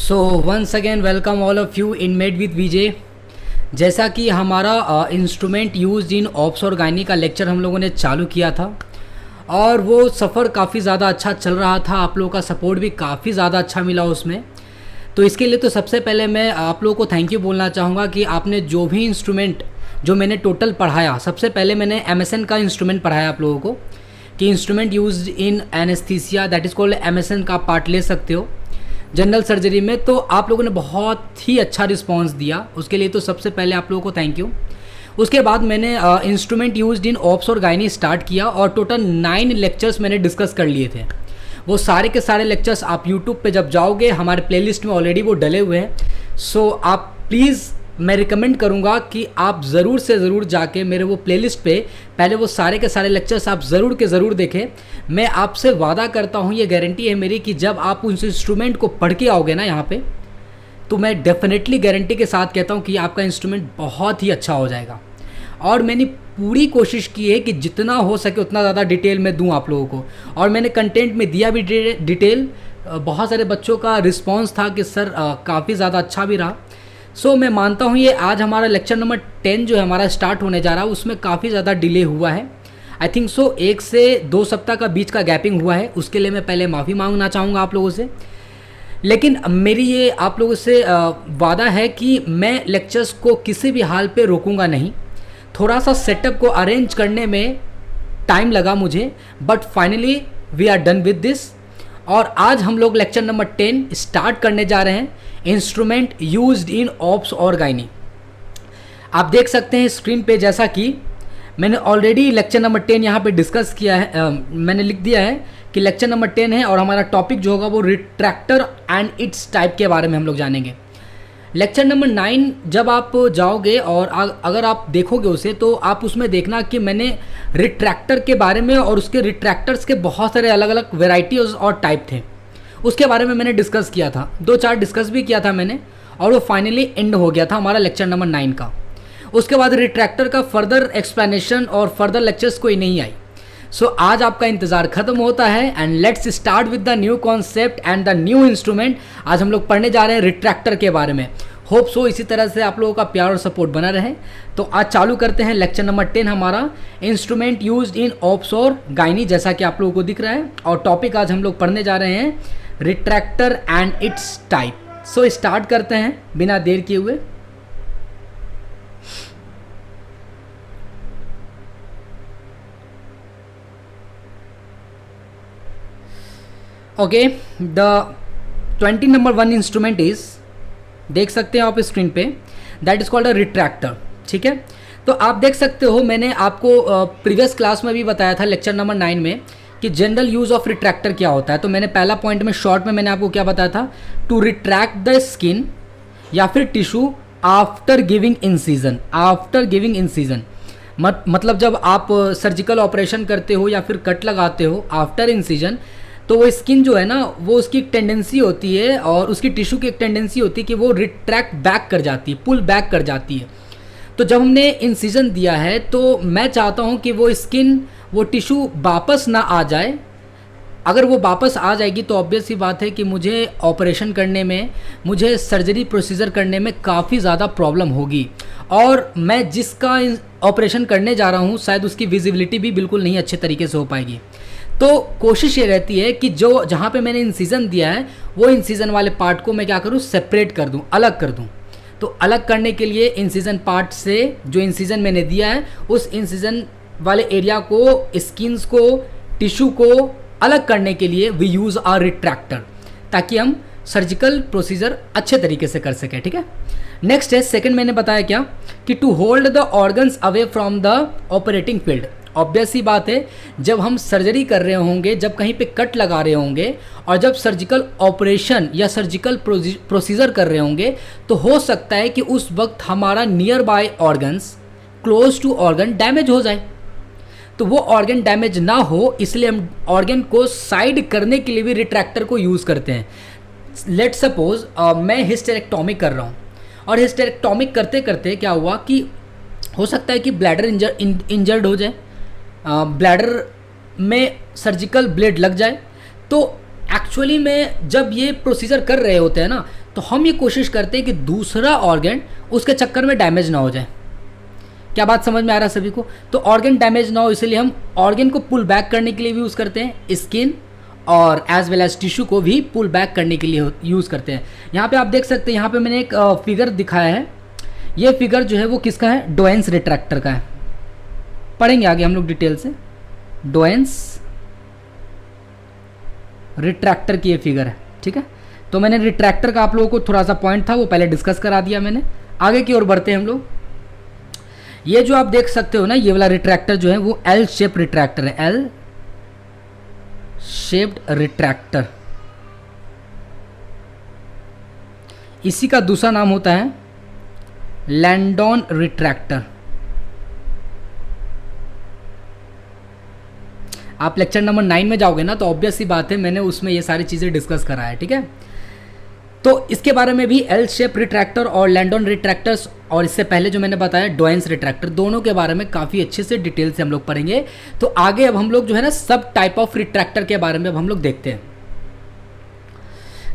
So once again welcome all of you in med with Vijay. जैसा कि हमारा instrument used in obs और gynae का लेक्चर हम लोगों ने चालू किया था और वो सफ़र काफ़ी ज़्यादा अच्छा चल रहा था। आप लोगों का सपोर्ट भी काफ़ी ज़्यादा अच्छा मिला उसमें। तो इसके लिए तो सबसे पहले मैं आप लोगों को थैंक यू बोलना चाहूँगा कि आपने जो भी इंस्ट्रूमेंट जो मैंने टोटल पढ़ाया, सबसे पहले मैंने MSN का इंस्ट्रूमेंट पढ़ाया आप लोगों को कि instrument used in anaesthesia, that is called MSN का पार्ट ले सकते हो जनरल सर्जरी में। तो आप लोगों ने बहुत ही अच्छा रिस्पांस दिया, उसके लिए तो सबसे पहले आप लोगों को थैंक यू। उसके बाद मैंने इंस्ट्रूमेंट यूज्ड इन ऑप्स और गायनी स्टार्ट किया और टोटल 9 लेक्चर्स मैंने डिस्कस कर लिए थे। वो सारे के सारे लेक्चर्स आप यूट्यूब पे जब जाओगे हमारे प्लेलिस्ट में ऑलरेडी वो डले हुए हैं। सो आप प्लीज़, मैं रिकमेंड करूँगा कि आप ज़रूर से ज़रूर जाके मेरे वो प्लेलिस्ट पे पहले वो सारे के सारे लेक्चर्स आप ज़रूर के ज़रूर देखें। मैं आपसे वादा करता हूँ, ये गारंटी है मेरी, कि जब आप उस इंस्ट्रूमेंट को पढ़ के आओगे ना यहाँ पे, तो मैं डेफिनेटली गारंटी के साथ कहता हूँ कि आपका इंस्ट्रूमेंट बहुत ही अच्छा हो जाएगा। और मैंने पूरी कोशिश की है कि जितना हो सके उतना ज़्यादा डिटेल में दूँ आप लोगों को, और मैंने कंटेंट में दिया भी डिटेल। बहुत सारे बच्चों का रिस्पॉन्स था कि सर काफ़ी ज़्यादा अच्छा भी रहा। सो मैं मानता हूँ ये आज हमारा लेक्चर नंबर 10 जो है हमारा स्टार्ट होने जा रहा है, उसमें काफ़ी ज़्यादा डिले हुआ है। आई थिंक सो 1 से 2 सप्ताह का बीच का गैपिंग हुआ है, उसके लिए मैं पहले माफ़ी मांगना चाहूँगा आप लोगों से। लेकिन मेरी ये आप लोगों से वादा है कि मैं लेक्चर्स को किसी भी हाल पे रोकूंगा नहीं। थोड़ा सा सेटअप को अरेंज करने में टाइम लगा मुझे, but finally we are done with this. और आज हम लोग लेक्चर नंबर 10 स्टार्ट करने जा रहे हैं, इंस्ट्रूमेंट यूज्ड इन ऑप्स और गायनी। आप देख सकते हैं स्क्रीन पे, जैसा कि मैंने ऑलरेडी लेक्चर नंबर 10 यहाँ पे डिस्कस किया है, मैंने लिख दिया है कि लेक्चर नंबर 10 है और हमारा टॉपिक जो होगा वो रिट्रैक्टर एंड इट्स टाइप के बारे में हम लोग जानेंगे। लेक्चर नंबर 9 जब आप जाओगे और अगर आप देखोगे उसे, तो आप उसमें देखना कि मैंने रिट्रैक्टर के बारे में और उसके रिट्रैक्टर्स के बहुत सारे अलग अलग वेराइटीज़ और टाइप थे, उसके बारे में मैंने डिस्कस किया था। 2-4 डिस्कस भी किया था मैंने, और वो फाइनली एंड हो गया था हमारा लेक्चर नंबर 9 का। उसके बाद रिट्रैक्टर का फर्दर एक्सप्लेनेशन और फर्दर लेक्चर्स कोई नहीं आई। सो आज आपका इंतज़ार खत्म होता है and let's start with the new concept and the new instrument. आज हम लोग पढ़ने जा रहे हैं रिट्रैक्टर के बारे में। होप सो इसी तरह से आप लोगों का प्यार और सपोर्ट बना रहे। तो आज चालू करते हैं लेक्चर नंबर 10 हमारा, इंस्ट्रूमेंट यूज्ड इन ऑप्स और गायनी, जैसा कि आप लोगों को दिख रहा है। और टॉपिक आज हम लोग पढ़ने जा रहे हैं retractor and it's type. So start करते हैं बिना देर किए हुए। Okay, the 20 number 1 instrument is, देख सकते हैं आप स्क्रीन पे, that is called a retractor. ठीक है, तो आप देख सकते हो मैंने आपको प्रीवियस क्लास में भी बताया था लेक्चर नंबर 9 में कि जनरल यूज ऑफ रिट्रैक्टर क्या होता है। तो मैंने पहला पॉइंट में शॉर्ट में मैंने आपको क्या बताया था, टू रिट्रैक्ट द स्किन या फिर tissue after giving incision. After giving incision मतलब जब आप सर्जिकल ऑपरेशन करते हो या फिर कट लगाते हो आफ्टर इंसीजन, तो वो स्किन जो है ना, वो उसकी एक टेंडेंसी होती है और उसकी टिश्यू की एक टेंडेंसी होती है कि वो रिट्रैक्ट बैक कर जाती है, पुल बैक कर जाती है। तो जब हमने इंसिजन दिया है तो मैं चाहता हूँ कि वो स्किन, वो टिश्यू वापस ना आ जाए। अगर वो वापस आ जाएगी तो ऑब्वियस सी बात है कि मुझे ऑपरेशन करने में, मुझे सर्जरी प्रोसीजर करने में काफ़ी ज़्यादा प्रॉब्लम होगी, और मैं जिसका ऑपरेशन करने जा रहा हूँ शायद उसकी विजिबिलिटी भी बिल्कुल नहीं अच्छे तरीके से हो पाएगी। तो कोशिश ये रहती है कि जो जहाँ पे मैंने इंसिजन दिया है वो इंसिजन वाले पार्ट को मैं क्या करूँ, सेपरेट कर दूँ, अलग कर दूँ। तो अलग करने के लिए इंसिजन पार्ट से जो इंसिजन मैंने दिया है उस इंसिजन वाले एरिया को, स्किन्स को, टिश्यू को अलग करने के लिए वी यूज़ आर रिट्रैक्टर, ताकि हम सर्जिकल प्रोसीजर अच्छे तरीके से कर सकें। ठीक है, नेक्स्ट है सेकंड, मैंने बताया क्या कि to hold the organs away from the operating field. Obvious सी बात है, जब हम सर्जरी कर रहे होंगे, जब कहीं पे कट लगा रहे होंगे और जब सर्जिकल ऑपरेशन या सर्जिकल प्रोसीजर कर रहे होंगे, तो हो सकता है कि उस वक्त हमारा nearby organs, close to organ damage हो जाए। तो वो ऑर्गन डैमेज ना हो, इसलिए हम ऑर्गन को साइड करने के लिए भी रिट्रैक्टर को यूज़ करते हैं। लेट सपोज मैं हिस्टेरेक्टोमी कर रहा हूँ, और हिस्टेरेक्टोमी करते करते क्या हुआ कि हो सकता है कि ब्लैडर इंजर्ड हो जाए, ब्लैडर में सर्जिकल ब्लेड लग जाए। तो एक्चुअली में जब ये प्रोसीजर कर रहे होते हैं ना, तो हम ये कोशिश करते हैं कि दूसरा ऑर्गन उसके चक्कर में डैमेज ना हो जाए। क्या बात समझ में आ रहा है सभी को? तो ऑर्गन डैमेज ना हो इसलिए हम ऑर्गन को पुल बैक करने के लिए भी यूज़ करते हैं, स्किन और एज वेल एज टिश्यू को भी पुल बैक करने के लिए यूज़ करते हैं। यहाँ पे आप देख सकते हैं, यहाँ पे मैंने एक फिगर दिखाया है। ये फिगर जो है वो किसका है? डोएंस रिट्रैक्टर का है। पढ़ेंगे आगे हम लोग डिटेल से। डोएंस रिट्रैक्टर की ये फिगर है, ठीक है। तो मैंने रिट्रैक्टर का आप लोगों को थोड़ा सा पॉइंट था वो पहले डिस्कस करा दिया मैंने। आगे की ओर बढ़ते हैं हम लोग। ये जो आप देख सकते हो ना, ये वाला रिट्रैक्टर जो है वो एल शेप रिट्रैक्टर है, एल शेप्ड रिट्रैक्टर। इसी का दूसरा नाम होता है लैंडॉन रिट्रैक्टर। आप लेक्चर नंबर 9 में जाओगे ना तो ऑब्वियस सी बात है मैंने उसमें ये सारी चीज़ें डिस्कस करा है, ठीक है। तो इसके बारे में भी एल शेप रिट्रैक्टर और लैंडॉन रिट्रैक्टर्स और इससे पहले जो मैंने बताया डोएंस रिट्रैक्टर, दोनों के बारे में काफ़ी अच्छे से डिटेल से हम लोग पढ़ेंगे। तो आगे अब हम लोग जो है ना सब टाइप ऑफ रिट्रैक्टर के बारे में अब हम लोग देखते हैं।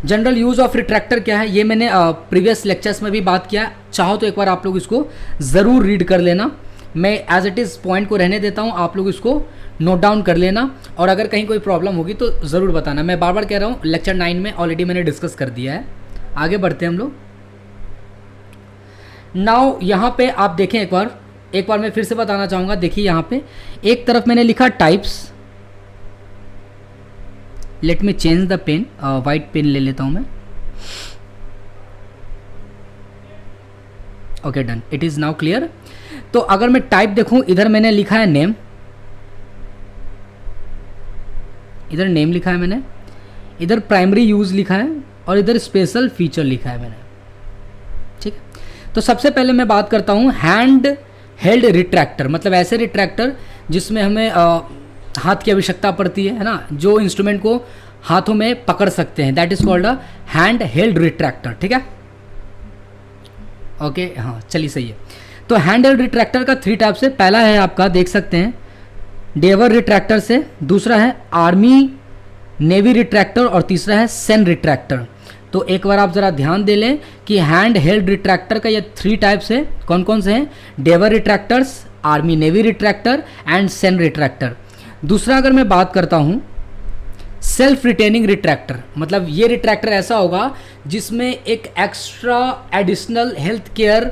जनरल यूज़ ऑफ रिट्रैक्टर क्या है ये मैंने प्रीवियस लेक्चर्स में भी बात किया। चाहो तो एक बार आप लोग इसको ज़रूर रीड कर लेना। मैं एज इट इज़ पॉइंट को रहने देता हूँ, आप लोग इसको नोट डाउन कर लेना और अगर कहीं कोई प्रॉब्लम होगी तो ज़रूर बताना। मैं बार बार कह रहा हूँ लेक्चर 9 में ऑलरेडी मैंने डिस्कस कर दिया है। आगे बढ़ते हैं हम लोग। नाउ यहाँ पे आप देखें एक बार मैं फिर से बताना चाहूँगा। देखिए यहाँ पे एक तरफ मैंने लिखा types. Let me change the pen, white pen ले लेता हूँ मैं। Okay done, it is now clear. तो अगर मैं टाइप देखूँ, इधर मैंने लिखा है नेम, इधर नेम लिखा है मैंने, इधर प्राइमरी यूज़ लिखा है और इधर स्पेशल फीचर लिखा है मैंने, ठीक है। तो सबसे पहले मैं बात करता हूँ हैंड हेल्ड रिट्रैक्टर, मतलब ऐसे रिट्रैक्टर जिसमें हमें हाथ की आवश्यकता पड़ती है ना, जो इंस्ट्रूमेंट को हाथों में पकड़ सकते हैं, that is called a hand held retractor, ठीक है। ओके हाँ चलिए सही है। तो हैंड हेल्ड रिट्रैक्टर का 3 टाइप्स है। पहला है आपका देख सकते हैं डेवर रिट्रैक्टर से, दूसरा है आर्मी नेवी रिट्रैक्टर और तीसरा है सेन रिट्रैक्टर। तो एक बार आप ज़रा ध्यान दे लें कि हैंड हेल्ड रिट्रैक्टर का ये 3 टाइप्स है। कौन कौन से हैं? Deaver retractors, army navy retractor and Senn retractor. दूसरा अगर मैं बात करता हूँ सेल्फ रिटेनिंग रिट्रैक्टर, मतलब ये रिट्रैक्टर ऐसा होगा जिसमें एक एक्स्ट्रा एडिशनल हेल्थ केयर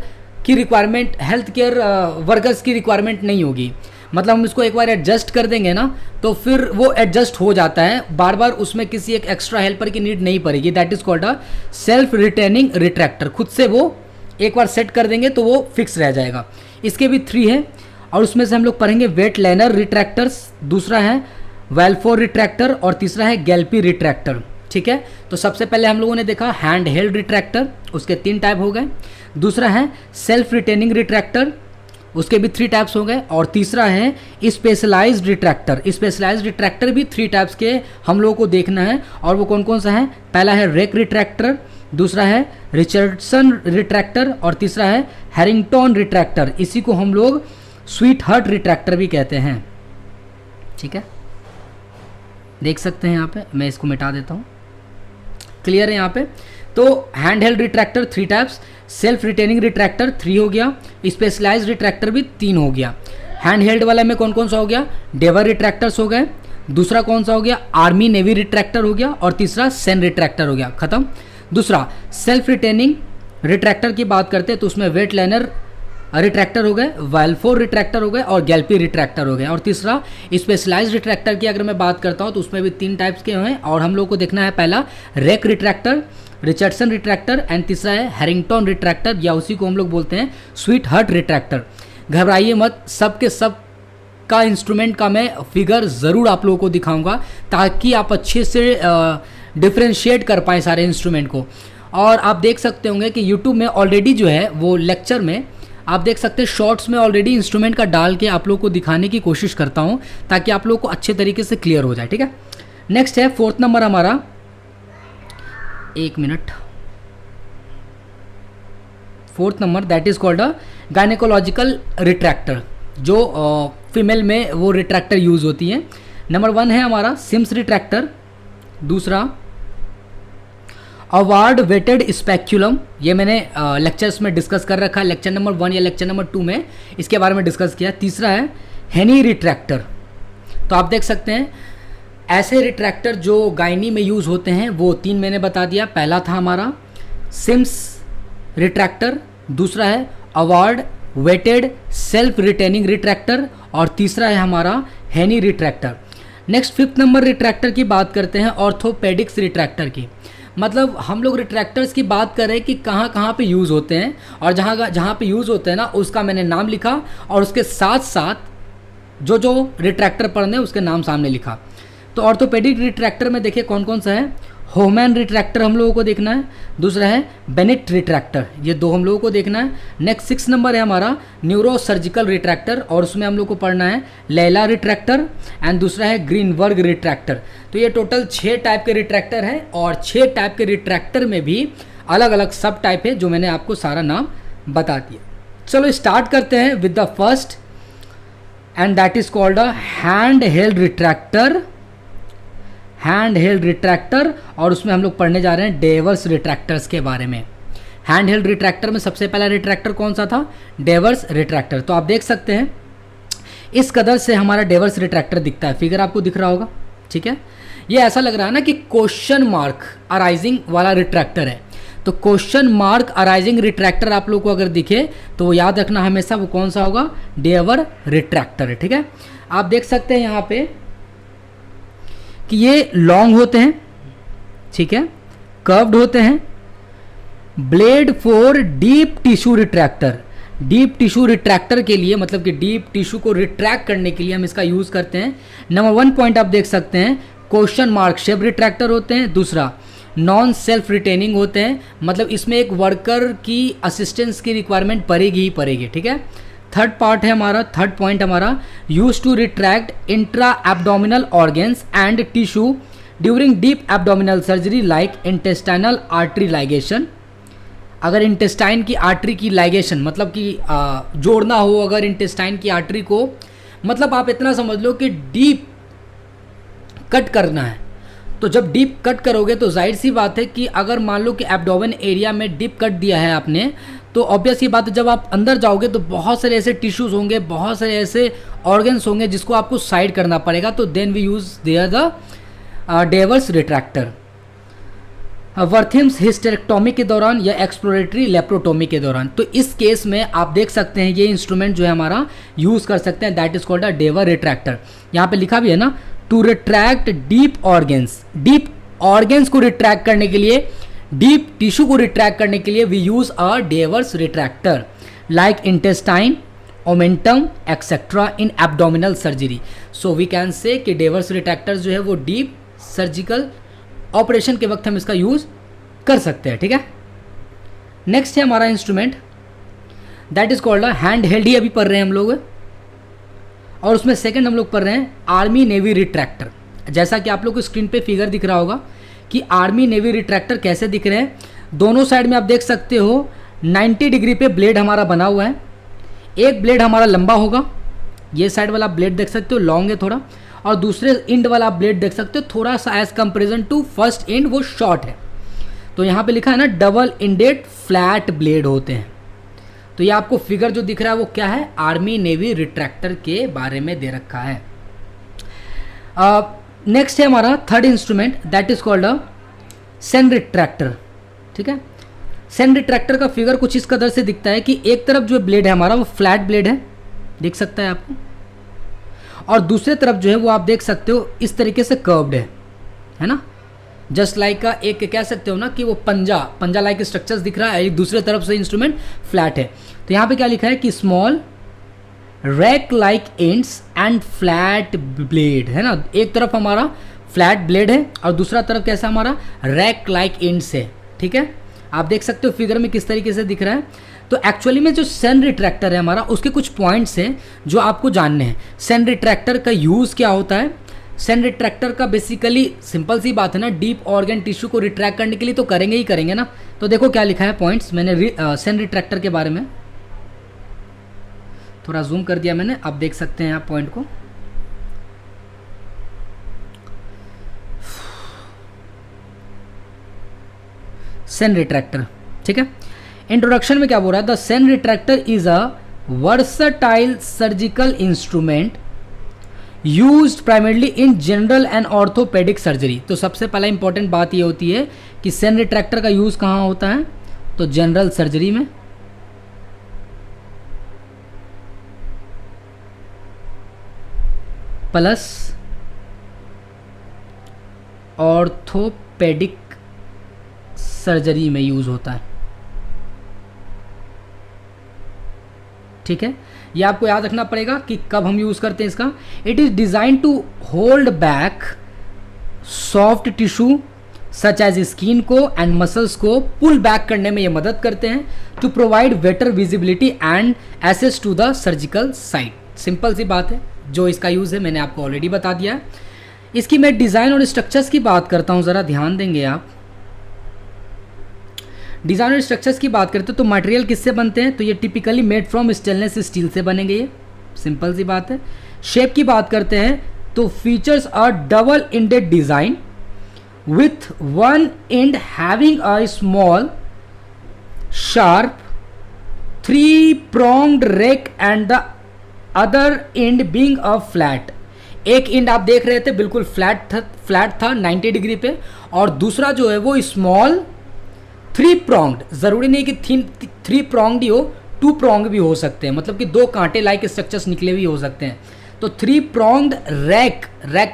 की रिक्वायरमेंट, हेल्थ केयर वर्कर्स की रिक्वायरमेंट नहीं होगी। मतलब हम इसको एक बार एडजस्ट कर देंगे ना तो फिर वो एडजस्ट हो जाता है, बार बार उसमें किसी एक एक्स्ट्रा हेल्पर की नीड नहीं पड़ेगी। That is called a self retaining retractor. खुद से वो एक बार सेट कर देंगे तो वो फिक्स रह जाएगा। इसके भी 3 है और उसमें से हम लोग पढ़ेंगे वेट लाइनर रिट्रैक्टर्स, दूसरा है वेलफोर रिट्रैक्टर और तीसरा है गैल्पी रिट्रैक्टर, ठीक है। तो सबसे पहले हम लोगों ने देखा हैंड हेल्ड रिट्रैक्टर, उसके 3 टाइप हो गए। दूसरा है सेल्फ रिटेनिंग रिट्रैक्टर, उसके भी 3 टाइप्स हो गए। और तीसरा है स्पेशलाइज्ड रिट्रैक्टर। स्पेशलाइज्ड रिट्रैक्टर भी 3 टाइप्स के हम लोगों को देखना है और वो कौन कौन सा है? पहला है रेक रिट्रैक्टर, दूसरा है रिचर्डसन रिट्रैक्टर और तीसरा है हैरिंगटन रिट्रैक्टर। इसी को हम लोग स्वीट हार्ट रिट्रैक्टर भी कहते हैं, ठीक है। देख सकते हैं यहाँ पे, मैं इसको मिटा देता हूँ। क्लियर है यहाँ पे? तो hand held retractor 3 types, self retaining retractor 3 हो गया, स्पेशलाइज्ड रिट्रैक्टर भी 3 हो गया। हैंड हेल्ड वाला में कौन कौन सा हो गया? डेवर रिट्रैक्टर्स हो गए, दूसरा कौन सा हो गया? आर्मी नेवी रिट्रैक्टर हो गया और तीसरा सेन रिट्रैक्टर हो गया, खत्म। दूसरा सेल्फ रिटेनिंग रिट्रैक्टर की बात करते हैं तो उसमें वेट लाइनर रिट्रैक्टर हो गए, वेलफोर रिट्रैक्टर हो गए और गैल्पी रिट्रैक्टर हो गए। और तीसरा स्पेशलाइज्ड रिट्रैक्टर की अगर मैं बात करता हूँ तो उसमें भी 3 टाइप्स के हैं और हम लोग को देखना है पहला rake retractor, Richardson retractor and तीसरा है हैरिंगटन रिट्रैक्टर या उसी को हम लोग बोलते हैं स्वीट हार्ट रिट्रैक्टर। घबराइए मत, सब के सब का इंस्ट्रूमेंट का मैं फिगर ज़रूर आप लोगों को दिखाऊंगा ताकि आप अच्छे से डिफ्रेंशिएट कर पाएँ सारे इंस्ट्रूमेंट को। और आप देख सकते होंगे कि यूट्यूब में ऑलरेडी जो है वो लेक्चर में आप देख सकते हैं शॉर्ट्स में ऑलरेडी इंस्ट्रूमेंट का डाल के आप लोगों को दिखाने की कोशिश करता हूं ताकि आप लोगों को अच्छे तरीके से क्लियर हो जाए, ठीक है। नेक्स्ट है 4th नंबर हमारा, 1 minute, 4th number that is called a gynaecological retractor, जो फीमेल में वो रिट्रैक्टर यूज होती है। नंबर 1 है हमारा सिम्स रिट्रैक्टर, दूसरा अवार्ड वेटेड स्पेक्यूलम, ये मैंने लेक्चर्स में डिस्कस कर रखा है, लेक्चर नंबर 1 या लेक्चर नंबर 2 में इसके बारे में डिस्कस किया। तीसरा है हेनी रिट्रैक्टर। तो आप देख सकते हैं ऐसे रिट्रैक्टर जो गायनी में यूज़ होते हैं वो 3 मैंने बता दिया। पहला था हमारा सिम्स रिट्रैक्टर, दूसरा है Auvard weighted self retaining retractor, और तीसरा है हमारा हेनी retractor. Next 5th number retractor की बात करते हैं, ऑर्थोपेडिक्स रिट्रैक्टर की। मतलब हम लोग रिट्रैक्टर्स की बात कर रहे हैं कि कहाँ कहाँ पे यूज़ होते हैं, और जहाँ पे यूज़ होते हैं ना उसका मैंने नाम लिखा, और उसके साथ साथ जो रिट्रैक्टर पढ़ने उसके नाम सामने लिखा। तो ऑर्थोपेडिक रिट्रैक्टर में देखिए कौन कौन सा है। होमैन रिट्रैक्टर हम लोगों को देखना है, दूसरा है बेनेट रिट्रैक्टर, ये 2 हम लोगों को देखना है। नेक्स्ट 6 नंबर है हमारा न्यूरो सर्जिकल रिट्रैक्टर, और उसमें हम लोग को पढ़ना है लैला रिट्रैक्टर, एंड दूसरा है ग्रीनबर्ग रिट्रैक्टर। तो ये टोटल 6 टाइप के रिट्रैक्टर हैं, और 6 टाइप के रिट्रैक्टर में भी अलग अलग सब टाइप है जो मैंने आपको सारा नाम बता दिया। चलो स्टार्ट करते हैं with the first, and that is called a hand held retractor. Hand held retractor, और उसमें हम लोग पढ़ने जा रहे हैं डेवर्स रिट्रैक्टर्स के बारे में। हैंड हेल्ड रिट्रैक्टर में सबसे पहला रिट्रैक्टर कौन सा था? डेवर्स रिट्रैक्टर। तो आप देख सकते हैं इस कदर से हमारा डेवर्स रिट्रैक्टर दिखता है, फिगर आपको दिख रहा होगा, ठीक है। ये ऐसा लग रहा है ना कि क्वेश्चन मार्क अराइजिंग वाला रिट्रैक्टर है। तो क्वेश्चन मार्क अराइजिंग रिट्रैक्टर आप लोग को अगर दिखे तो वो याद रखना हमेशा वो कौन सा होगा? डेवर रिट्रैक्टर है, ठीक है। आप देख सकते हैं यहाँ पे कि ये लॉन्ग होते हैं, ठीक है, कर्व्ड होते हैं। Blade for deep tissue retractor, deep tissue retractor के लिए, मतलब कि डीप टिश्यू को रिट्रैक्ट करने के लिए हम इसका यूज़ करते हैं। नंबर 1 पॉइंट आप देख सकते हैं, क्वेश्चन मार्क शेप रिट्रैक्टर होते हैं। दूसरा नॉन सेल्फ रिटेनिंग होते हैं, मतलब इसमें एक वर्कर की असिस्टेंस की रिक्वायरमेंट पड़ेगी ही पड़ेगी, ठीक है। थर्ड पार्ट है हमारा, थर्ड पॉइंट हमारा, use to retract intra abdominal organs and tissue during deep abdominal surgery like intestinal artery ligation. अगर इंटेस्टाइन की आर्टरी की लाइगेशन मतलब कि जोड़ना हो अगर इंटेस्टाइन की आर्टरी को, मतलब आप इतना समझ लो कि डीप कट करना है, तो जब डीप कट करोगे तो जाहिर सी बात है कि अगर मान लो कि एब्डोमेन एरिया में डीप कट दिया है आपने, तो ऑब्वियस ही बात है जब आप अंदर जाओगे तो बहुत सारे ऐसे टिश्यूज होंगे, बहुत सारे ऐसे ऑर्गन्स होंगे जिसको आपको साइड करना पड़ेगा। तो then we use there the Deavers retractor. Wertheim's hysterectomy के दौरान या एक्सप्लोरेटरी लेप्रोटोमी के दौरान, तो इस केस में आप देख सकते हैं ये इंस्ट्रूमेंट जो है हमारा यूज़ कर सकते हैं, that is called a Deaver retractor. यहाँ पे लिखा भी है ना, to retract deep organs, deep organs को रिट्रैक्ट करने के लिए, डीप टिश्यू को रिट्रैक्ट करने के लिए we use a Deavers retractor like intestine, omentum etcetera in abdominal surgery. So we can say कि डेवर्स रिट्रैक्टर जो है वो डीप सर्जिकल ऑपरेशन के वक्त हम इसका यूज कर सकते हैं, ठीक है। नेक्स्ट है हमारा instrument, that is called a hand held, ही अभी पढ़ रहे हैं हम लोग, और उसमें सेकंड हम लोग पढ़ रहे हैं आर्मी नेवी रिट्रैक्टर। जैसा कि आप लोग को स्क्रीन पे फिगर दिख रहा होगा कि आर्मी नेवी रिट्रैक्टर कैसे दिख रहे हैं। दोनों साइड में आप देख सकते हो 90 डिग्री पे ब्लेड हमारा बना हुआ है। एक ब्लेड हमारा लंबा होगा, ये साइड वाला ब्लेड देख सकते हो लॉन्ग है थोड़ा, और दूसरे इंड वाला ब्लेड देख सकते हो थोड़ा सा as comparison to first end वो शॉर्ट है। तो यहाँ पे लिखा है ना डबल इंडेड फ्लैट ब्लेड होते हैं। तो ये आपको फिगर जो दिख रहा है वो क्या है? आर्मी नेवी रिट्रैक्टर के बारे में दे रखा है। नेक्स्ट है हमारा third instrument, that is called a Sen retractor, ठीक है। सेन रिट्रैक्टर का फिगर कुछ इस कदर से दिखता है कि एक तरफ जो ब्लेड है हमारा वो फ्लैट ब्लेड है, देख सकता है आपको, और दूसरे तरफ जो है वो आप देख सकते हो इस तरीके से कर्व्ड है ना, जस्ट लाइक का एक कह सकते हो ना कि वो पंजा लाइक स्ट्रक्चर्स दिख रहा है, एक दूसरे तरफ से इंस्ट्रूमेंट फ्लैट है। तो यहाँ पे क्या लिखा है कि small rack like ends and flat blade, है ना, एक तरफ हमारा फ्लैट ब्लेड है और दूसरा तरफ कैसा हमारा रैक लाइक एंड्स है, ठीक है। आप देख सकते हो फिगर में किस तरीके से दिख रहा है। तो एक्चुअली में जो सेन रिट्रैक्टर है हमारा, उसके कुछ पॉइंट्स हैं जो आपको जानने हैं। सेन रिट्रैक्टर का यूज़ क्या होता है? सेन रिट्रैक्टर का बेसिकली सिंपल सी बात है ना, डीप ऑर्गन टिश्यू को रिट्रैक्ट करने के लिए तो करेंगे ही करेंगे ना। तो देखो क्या लिखा है पॉइंट्स, मैंने सेन रिट्रैक्टर के बारे में थोड़ा जूम कर दिया मैंने, आप देख सकते हैं आप पॉइंट को। सेन रिट्रैक्टर, ठीक है। इंट्रोडक्शन में क्या बोल रहा है, the Senn retractor is a versatile surgical instrument used primarily in general and orthopaedic surgery. तो सबसे पहला इंपॉर्टेंट बात ये होती है कि सेन रिट्रैक्टर का यूज़ कहाँ होता है, तो जनरल सर्जरी में, प्लस ऑर्थोपेडिक सर्जरी में यूज़ होता है, ठीक है। ये आपको याद रखना पड़ेगा कि कब हम यूज़ करते हैं इसका। It is design to hold back soft tissue such as skin को एंड मसल्स को पुल बैक करने में ये मदद करते हैं, to provide better visibility and access to the surgical site. Simple सी बात है, जो इसका यूज़ है मैंने आपको ऑलरेडी बता दिया है। इसकी मैं डिज़ाइन और स्ट्रक्चर्स की बात करता हूँ, ज़रा ध्यान देंगे आप। डिज़ाइन और स्ट्रक्चर्स की बात करते हैं तो मटेरियल किससे बनते हैं, तो ये typically made from stainless steel से बनेंगे, ये सिंपल सी बात है। शेप की बात करते हैं तो features are double ended design with one end having a small sharp 3-pronged rake and the other end being a flat. एक एंड आप देख रहे थे बिल्कुल फ्लैट था 90 डिग्री पे, और दूसरा जो है वो स्मॉल 3-pronged, ज़रूरी नहीं कि 3-pronged ही हो, 2-pronged भी हो सकते हैं, मतलब कि 2 कांटे लाइक स्ट्रक्चर्स निकले भी हो सकते हैं। तो 3-pronged रैक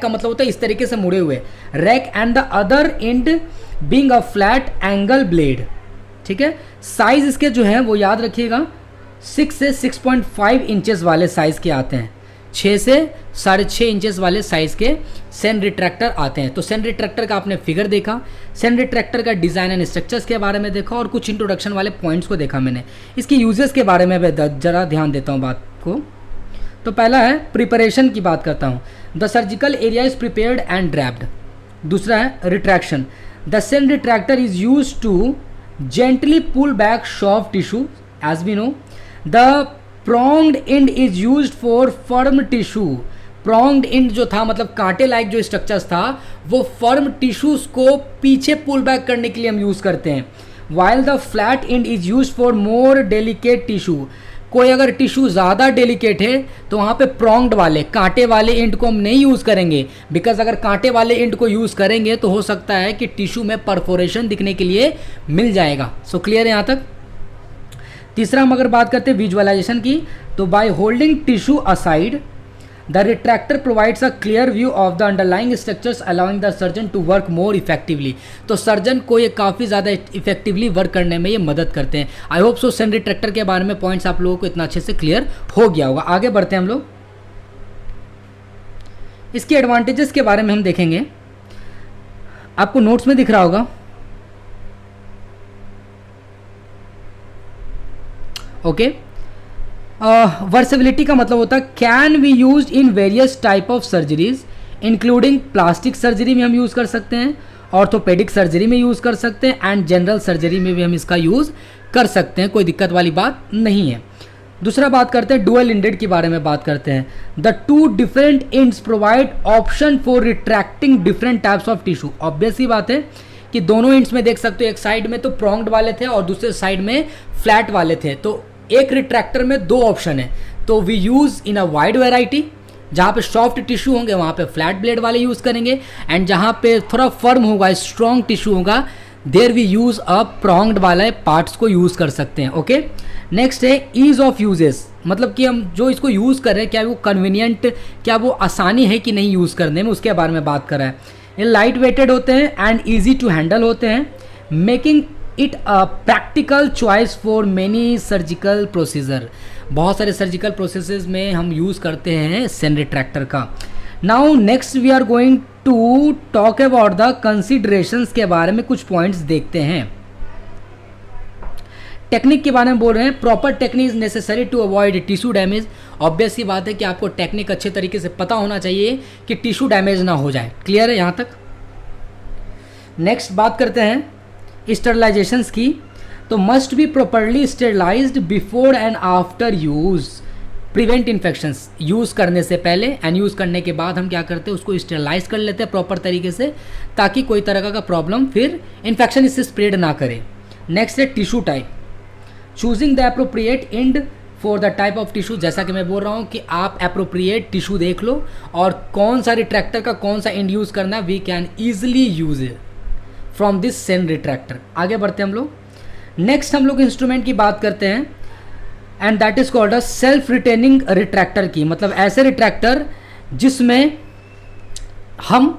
का मतलब होता है इस तरीके से मुड़े हुए rack and the other end being a flat angle blade, ठीक है। साइज इसके जो है वो याद रखिएगा 6 से 6.5 इंचेस वाले साइज़ के आते हैं, 6 से 6.5 इंचेस वाले साइज़ के सेन रिट्रैक्टर आते हैं। तो सेन रिट्रैक्टर का आपने फिगर देखा, सेन रिट्रैक्टर का डिज़ाइन एंड स्ट्रक्चर्स के बारे में देखा, और कुछ इंट्रोडक्शन वाले पॉइंट्स को देखा मैंने। इसकी यूजेस के बारे में ज़रा ध्यान देता हूँ बात को। तो पहला है प्रिपरेशन की बात करता हूँ, the surgical area is prepared and draped. दूसरा है retraction, the Senn retractor is use to gently pull back soft tissue as we know. द pronged end is used for firm tissue। pronged end जो था मतलब कांटे like जो structures था वो फर्म टिश्यूज को पीछे पुल बैक करने के लिए हम यूज़ करते हैं। while the flat end is used for more delicate tissue। कोई अगर टिश्यू ज़्यादा डेलिकेट है तो वहाँ पे pronged वाले कांटे वाले एंड को हम नहीं यूज़ करेंगे, बिकॉज अगर कांटे वाले एंड को यूज़ करेंगे तो हो सकता है कि टिश्यू में परफोरेशन दिखने के लिए मिल जाएगा। सो क्लियर है यहाँ तक। तीसरा हम अगर बात करते हैं विजुअलाइजेशन की, तो by holding tissue aside the retractor provides a clear view of the underlying structures allowing the surgeon to work more effectively. तो सर्जन को ये काफ़ी ज़्यादा इफेक्टिवली वर्क करने में ये मदद करते हैं। I hope so Sen retractor के बारे में पॉइंट्स आप लोगों को इतना अच्छे से क्लियर हो गया होगा। आगे बढ़ते हैं हम लोग, इसके एडवांटेजेस के बारे में हम देखेंगे। आपको नोट्स में दिख रहा होगा, ओके। वर्सेबिलिटी का मतलब होता है can be use in various type of surgeries including plastic surgery में हम यूज़ कर सकते हैं, ऑर्थोपेडिक सर्जरी में यूज़ कर सकते हैं, एंड जनरल सर्जरी में भी हम इसका यूज़ कर सकते हैं, कोई दिक्कत वाली बात नहीं है। दूसरा बात करते हैं डुअल एंडेड के बारे में बात करते हैं। The 2 different ends provide option for retracting different types of tissue. Obvious ही बात है कि दोनों एंड्स में देख सकते हो, एक साइड में तो pronged वाले थे और दूसरे साइड में फ्लैट वाले थे। तो एक रिट्रैक्टर में 2 ऑप्शन है, तो we use in a wide variety. जहाँ पे सॉफ्ट टिश्यू होंगे वहाँ पे फ्लैट ब्लेड वाले यूज़ करेंगे, एंड जहाँ पे थोड़ा फर्म होगा, स्ट्रॉन्ग टिश्यू होगा, there we use a pronged वाले पार्ट्स को यूज़ कर सकते हैं, ओके। नेक्स्ट है ईज ऑफ यूजेस, मतलब कि हम जो इसको यूज़ कर रहे हैं क्या वो कन्वीनियंट, क्या वो आसानी है कि नहीं यूज़ करने में, उसके बारे में बात कर रहा है। ये लाइट वेटेड होते हैं एंड ईजी टू हैंडल होते हैं, making it a practical choice for many surgical procedure. बहुत सारे सर्जिकल प्रोसेसेस में हम यूज़ करते हैं सेन रिट्रैक्टर का। Now next we are going to talk about the considerations के बारे में कुछ पॉइंट्स देखते हैं। टेक्निक के बारे में बोल रहे हैं, proper technique is necessary to avoid tissue damage. Obvious ही बात है कि आपको टेक्निक अच्छे तरीके से पता होना चाहिए कि टिश्यू डैमेज ना हो जाए। क्लियर है यहाँ तक। नेक्स्ट बात करते हैं स्टेरिलाइजेशंस की, तो must be properly sterilised before and after use. Prevent infections use करने से पहले एंड यूज़ करने के बाद हम क्या करते हैं, उसको स्टेरलाइज कर लेते हैं प्रॉपर तरीके से, ताकि कोई तरह का प्रॉब्लम फिर इन्फेक्शन इससे स्प्रेड ना करे। नेक्स्ट है tissue type, choosing the appropriate and for the type of tissue. जैसा कि मैं बोल रहा हूँ कि आप अप्रोप्रिएट टिश्यू देख लो और कौन सा रिट्रैक्टर का कौन सा एंड यूज़ करना है, we can easily use it from this same retractor. आगे बढ़ते हैं हम लोग। नेक्स्ट हम लोग इंस्ट्रूमेंट की बात करते हैं and that is called a self retaining retractor की, मतलब ऐसे रिट्रैक्टर जिसमें हम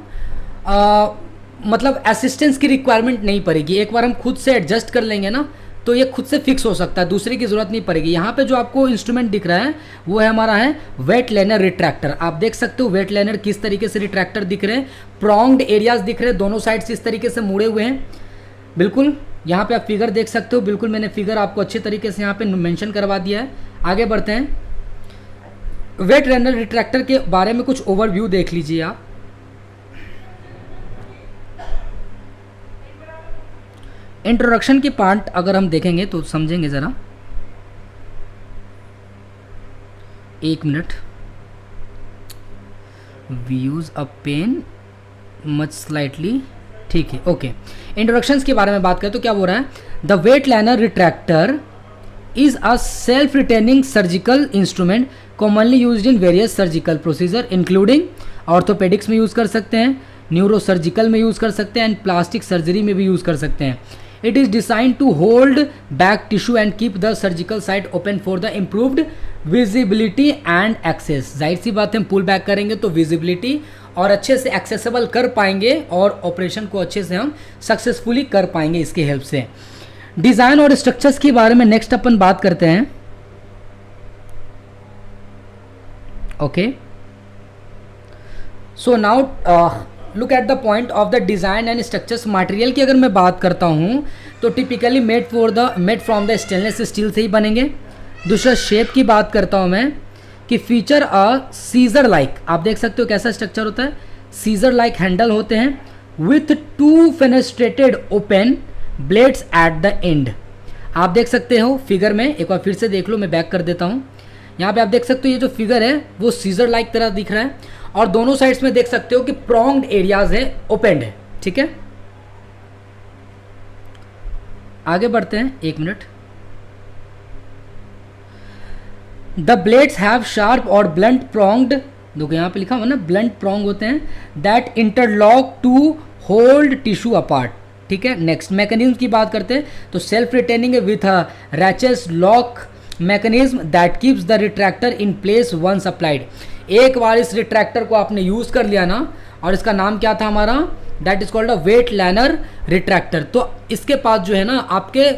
मतलब असिस्टेंस की रिक्वायरमेंट नहीं पड़ेगी। एक बार हम खुद से एडजस्ट कर लेंगे ना तो ये खुद से फिक्स हो सकता है, दूसरे की ज़रूरत नहीं पड़ेगी। यहाँ पे जो आपको इंस्ट्रूमेंट दिख रहा है वो है हमारा है वेट लाइनर रिट्रैक्टर। आप देख सकते हो वेट लाइनर किस तरीके से रिट्रैक्टर दिख रहे हैं, प्रॉन्ग्ड एरियाज दिख रहे हैं, दोनों साइड से इस तरीके से मुड़े हुए हैं। बिल्कुल यहाँ पे आप फिगर देख सकते हो, बिल्कुल मैंने फिगर आपको अच्छे तरीके से यहाँ पे मेंशन करवा दिया है। आगे बढ़ते हैं। वेट लाइनर रिट्रैक्टर के बारे में कुछ ओवरव्यू देख लीजिए आप। इंट्रोडक्शन की पार्ट अगर हम देखेंगे तो समझेंगे ज़रा, एक minute. We use a pen much slightly, ठीक है, ओके। इंट्रोडक्शंस के बारे में बात करें तो क्या बोल रहा है, the Weitlaner retractor is a self retaining surgical instrument commonly used in various surgical procedure including orthopedics में यूज़ कर सकते हैं, न्यूरोसर्जिकल में यूज़ कर सकते हैं एंड प्लास्टिक सर्जरी में भी यूज़ कर सकते हैं। It is designed to hold back tissue and keep the surgical site open for the improved visibility and access। जाहिर सी बात है, हम पुल बैक करेंगे तो विजिबिलिटी और अच्छे से एक्सेसिबल कर पाएंगे और ऑपरेशन को अच्छे से हम सक्सेसफुली कर पाएंगे इसके हेल्प से। डिज़ाइन और स्ट्रक्चर्स के बारे में नेक्स्ट अपन बात करते हैं। Okay, so now look at the point of the design and structures. Material की अगर मैं बात करता हूँ तो typically made from the stainless steel से ही बनेंगे। दूसरा शेप की बात करता हूँ मैं कि फीचर अ सीजर लाइक, आप देख सकते हो कैसा स्ट्रक्चर होता है, सीजर लाइक हैंडल होते हैं with 2 fenestrated open blades at the end. आप देख सकते हो फिगर में, एक बार फिर से देख लो, मैं बैक कर देता हूँ। यहाँ पे आप देख सकते हो ये जो फिगर है वो सीजर लाइक तरह दिख रहा है और दोनों साइड्स में देख सकते हो कि प्रॉन्ग्ड एरियाज है, ओपेंड है, ठीक है। आगे बढ़ते हैं, एक मिनट। द ब्लेड्स हैव शार्प और ब्लंट प्रॉन्ग्ड, देखो यहाँ पे लिखा हुआ ना ब्लंट प्रॉन्ग होते हैं, that interlock to hold tissue apart, ठीक है। नेक्स्ट मैकेनिज्म की बात करते हैं तो self retaining with a ratchet lock mechanism that keeps the retractor in place once applied. एक बार इस रिट्रैक्टर को आपने यूज़ कर लिया ना, और इसका नाम क्या था हमारा, that is called a Weitlaner retractor. तो इसके पास जो है ना आपके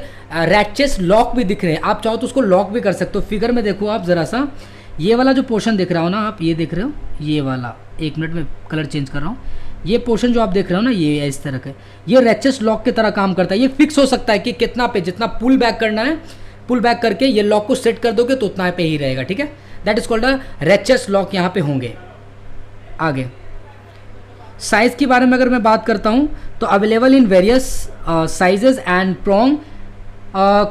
रैचेस लॉक भी दिख रहे हैं, आप चाहो तो उसको लॉक भी कर सकते हो। फिगर में देखो आप ज़रा सा, ये वाला जो पोर्शन दिख रहा हो ना, आप ये देख रहे हो, ये वाला, एक मिनट में कलर चेंज कर रहा हूँ, ये पोर्शन जो आप देख रहे हो ना, ये इस तरह का, ये रैचेस लॉक की तरह काम करता है। ये फिक्स हो सकता है कि कितना पे जितना पुल बैक करना है, पुल बैक करके ये लॉक को सेट कर दोगे तो उतना पे ही रहेगा, ठीक है। That is called a ratchet lock, यहाँ पे होंगे। आगे साइज़ के बारे में अगर मैं बात करता हूँ तो available in various sizes and prong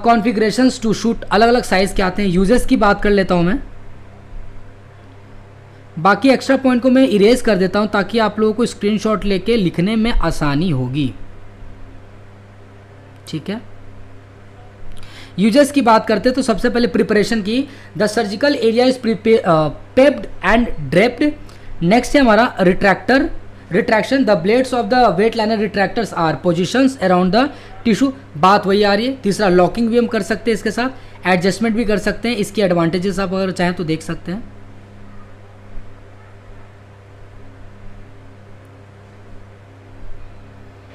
configurations to suit, अलग अलग साइज़ के आते हैं। यूजेस की बात कर लेता हूँ मैं, बाकी एक्स्ट्रा पॉइंट को मैं इरेज कर देता हूँ ताकि आप लोगों को स्क्रीनशॉट लेके लिखने में आसानी होगी, ठीक है। यूजेस की बात करते हैं तो सबसे पहले प्रिपरेशन की, the surgical area is prepped and draped. Next है हमारा retraction, the blades of the Weitlaner retractors are positions around the tissue, बात वही आ रही है। तीसरा लॉकिंग भी हम कर सकते हैं इसके साथ, एडजस्टमेंट भी कर सकते हैं। इसकी एडवांटेजेस आप अगर चाहें तो देख सकते हैं।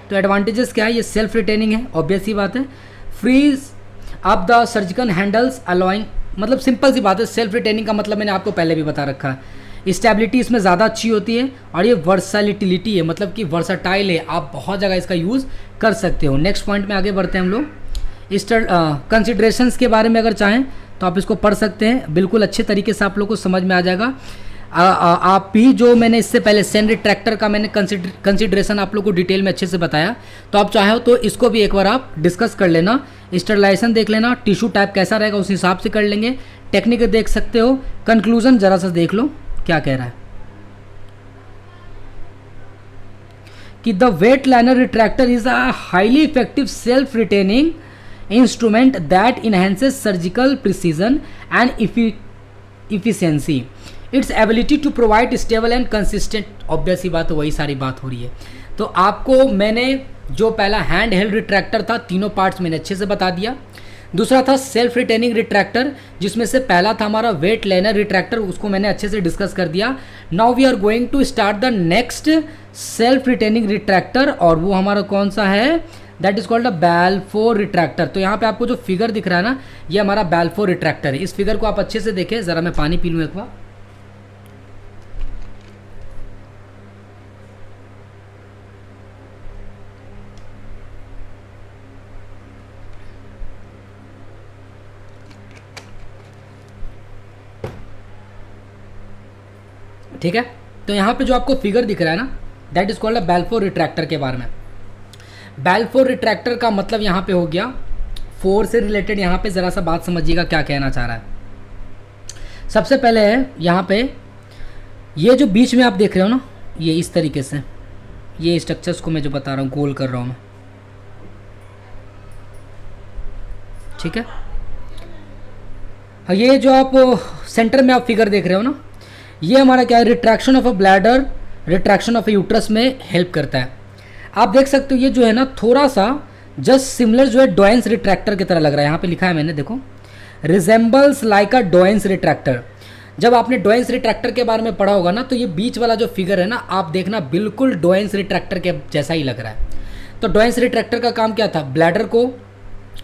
तो एडवांटेजेस क्या है, ये सेल्फ रिटेनिंग है, ऑब्वियस ही बात है। Frees up the surgical handles allowing, मतलब सिंपल सी बात है, सेल्फ रिटेनिंग का मतलब मैंने आपको पहले भी बता रखा है। स्टेबिलिटी इसमें ज़्यादा अच्छी होती है और ये वर्सैटिलिटी है, मतलब कि वर्सटाइल है, आप बहुत जगह इसका यूज़ कर सकते हो। नेक्स्ट पॉइंट में आगे बढ़ते हैं हम लोग। कंसिडरेशंस के बारे में अगर चाहें तो आप इसको पढ़ सकते हैं, बिल्कुल अच्छे तरीके से आप लोग को समझ में आ जाएगा। आप भी जो मैंने इससे पहले सेन रिट्रैक्टर का मैंने कंसिडरेशन आप लोग को डिटेल में अच्छे से बताया, तो आप चाहो तो इसको भी एक बार आप डिस्कस कर लेना, स्टरलाइजेशन देख लेना, टिश्यू टाइप कैसा रहेगा उस हिसाब से कर लेंगे, टेक्निक देख सकते हो। कंक्लूजन जरा सा देख लो क्या कह रहा है कि the Weitlaner retractor is a highly effective self retaining instrument that enhances surgical precision and efficiency, its ability to provide stable and consistent, obvious ही बात, वही सारी बात हो रही है। तो आपको मैंने जो पहला हैंड हेल्ड रिट्रैक्टर था, तीनों पार्ट्स मैंने अच्छे से बता दिया। दूसरा था सेल्फ रिटेनिंग रिट्रैक्टर, जिसमें से पहला था हमारा वेट लाइनर रिट्रैक्टर, उसको मैंने अच्छे से डिस्कस कर दिया। Now we are going to start the next self retaining retractor, और वो हमारा कौन सा है, that is called a Balfour retractor. तो यहाँ पे आपको जो फिगर दिख रहा है ना, ये हमारा बैलफोर रिट्रैक्टर है। इस फिगर को आप अच्छे से देखें, ज़रा मैं पानी पी लूँ एक बार। ठीक है, तो यहाँ पे जो आपको फिगर दिख रहा है ना, that is called a Balfour retractor के बारे में। बैलफोर रिट्रैक्टर का मतलब यहाँ पे हो गया, फोर से रिलेटेड यहाँ पे ज़रा सा बात समझिएगा क्या कहना चाह रहा है। सबसे पहले है यहाँ पे ये जो बीच में आप देख रहे हो ना, ये इस तरीके से, ये स्ट्रक्चर्स को मैं जो बता रहा हूँ, गोल कर रहा हूँ मैं, ठीक है। ये जो आप सेंटर में आप फिगर देख रहे हो ना, ये हमारा क्या है, retraction of a bladder, retraction of a uterus में हेल्प करता है। आप देख सकते हो ये जो है ना, थोड़ा सा जस्ट सिमिलर जो है डॉयंस रिट्रैक्टर की तरह लग रहा है। यहाँ पे लिखा है मैंने, देखो, रिजेंबल्स लाइक अ डॉयंस रिट्रैक्टर। जब आपने डॉयंस रिट्रैक्टर के बारे में पढ़ा होगा ना, तो ये बीच वाला जो फिगर है ना, आप देखना बिल्कुल डॉयंस रिट्रैक्टर के जैसा ही लग रहा है। तो डॉयंस रिट्रैक्टर का काम क्या था, ब्लैडर को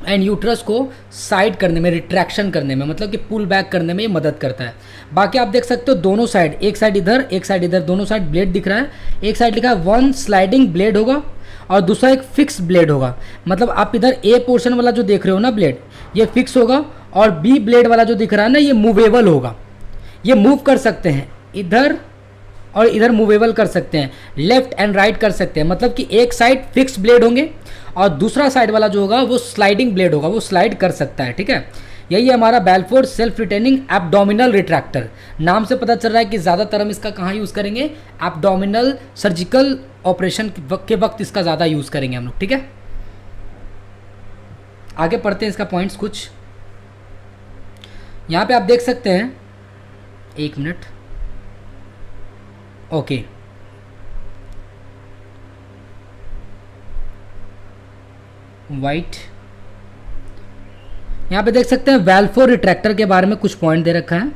एंड यूट्रस को साइड करने में, रिट्रैक्शन करने में, मतलब कि पुल बैक करने में ये मदद करता है। बाकी आप देख सकते हो दोनों साइड, एक साइड इधर एक साइड इधर, दोनों साइड ब्लेड दिख रहा है। एक साइड लिखा है वन स्लाइडिंग ब्लेड होगा और दूसरा एक फिक्स ब्लेड होगा। मतलब आप इधर ए पोर्शन वाला जो देख रहे हो ना ब्लेड, ये फिक्स होगा, और बी ब्लेड वाला जो दिख रहा है ना, ये मूवेबल होगा। ये मूव कर सकते हैं, इधर और इधर मूवेबल कर सकते हैं, लेफ्ट एंड राइट कर सकते हैं। मतलब कि एक साइड फिक्स ब्लेड होंगे और दूसरा साइड वाला जो होगा वो स्लाइडिंग ब्लेड होगा, वो स्लाइड कर सकता है, ठीक है। यही है हमारा बैलफोर सेल्फ रिटेनिंग एब्डोमिनल रिट्रैक्टर। नाम से पता चल रहा है कि ज़्यादातर हम इसका कहाँ यूज़ करेंगे, एब्डोमिनल सर्जिकल ऑपरेशन के वक्त इसका ज़्यादा यूज़ करेंगे हम लोग, ठीक है। आगे पढ़ते हैं इसका पॉइंट्स कुछ। यहाँ पे आप देख सकते हैं, एक मिनट, ओके, वाइट, यहाँ पे देख सकते हैं बैलफोर रिट्रैक्टर के बारे में कुछ पॉइंट दे रखा है।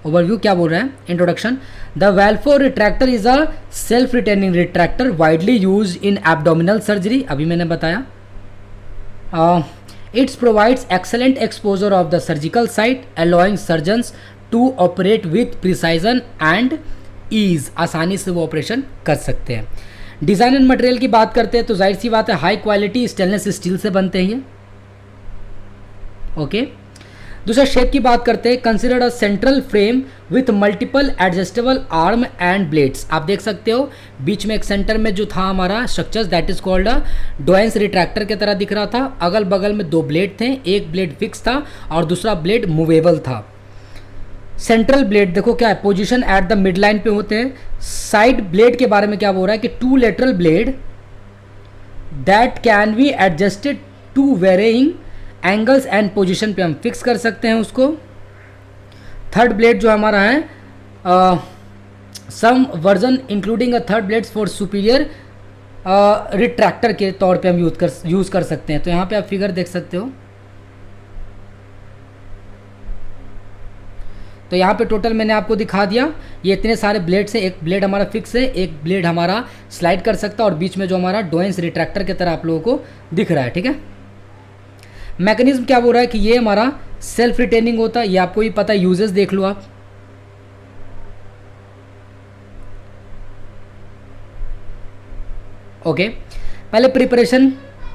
ओवरव्यू क्या बोल रहा है, introduction. The Balfour retractor is a self retaining retractor widely use in abdominal surgery, अभी मैंने बताया। Its provides excellent exposure of the surgical site, allowing surgeons to operate with precision and ease, आसानी से वो ऑपरेशन कर सकते हैं। Design and material की बात करते हैं तो जाहिर सी बात है हाई क्वालिटी स्टेनलेस स्टील से बनते हैं ये, ओके। दूसरा शेप की बात करते हैं, considered a central frame with multiple adjustable arm and blades. आप देख सकते हो बीच में एक सेंटर में जो था हमारा structure, that is called a Doyen's retractor की तरह दिख रहा था। अगल बगल में दो ब्लेड थे, एक ब्लेड फिक्स था और दूसरा ब्लेड मूवेबल था। सेंट्रल ब्लेड देखो क्या है, position at the mid line पे होते हैं। साइड ब्लेड के बारे में क्या बोल रहा है कि two lateral blade that can be adjusted to varying angles and position पे हम फिक्स कर सकते हैं उसको। थर्ड ब्लेड जो हमारा है, some version including a third blades for superior retractor के तौर पे हम यूज़ कर सकते हैं। तो यहाँ पे आप फिगर देख सकते हो। तो यहाँ पे टोटल मैंने आपको दिखा दिया, ये इतने सारे ब्लेड्स हैं। एक ब्लेड हमारा फिक्स है, एक ब्लेड हमारा स्लाइड कर सकता है, और बीच में जो हमारा डॉयंस रिट्रैक्टर की तरह आप लोगों को दिख रहा है, ठीक है। मैकेनिज्म क्या बोल रहा है कि ये हमारा सेल्फ रिटेनिंग होता है, ये आपको भी पता है, यूजेस देख लो आप। ओके, पहले प्रिपरेशन,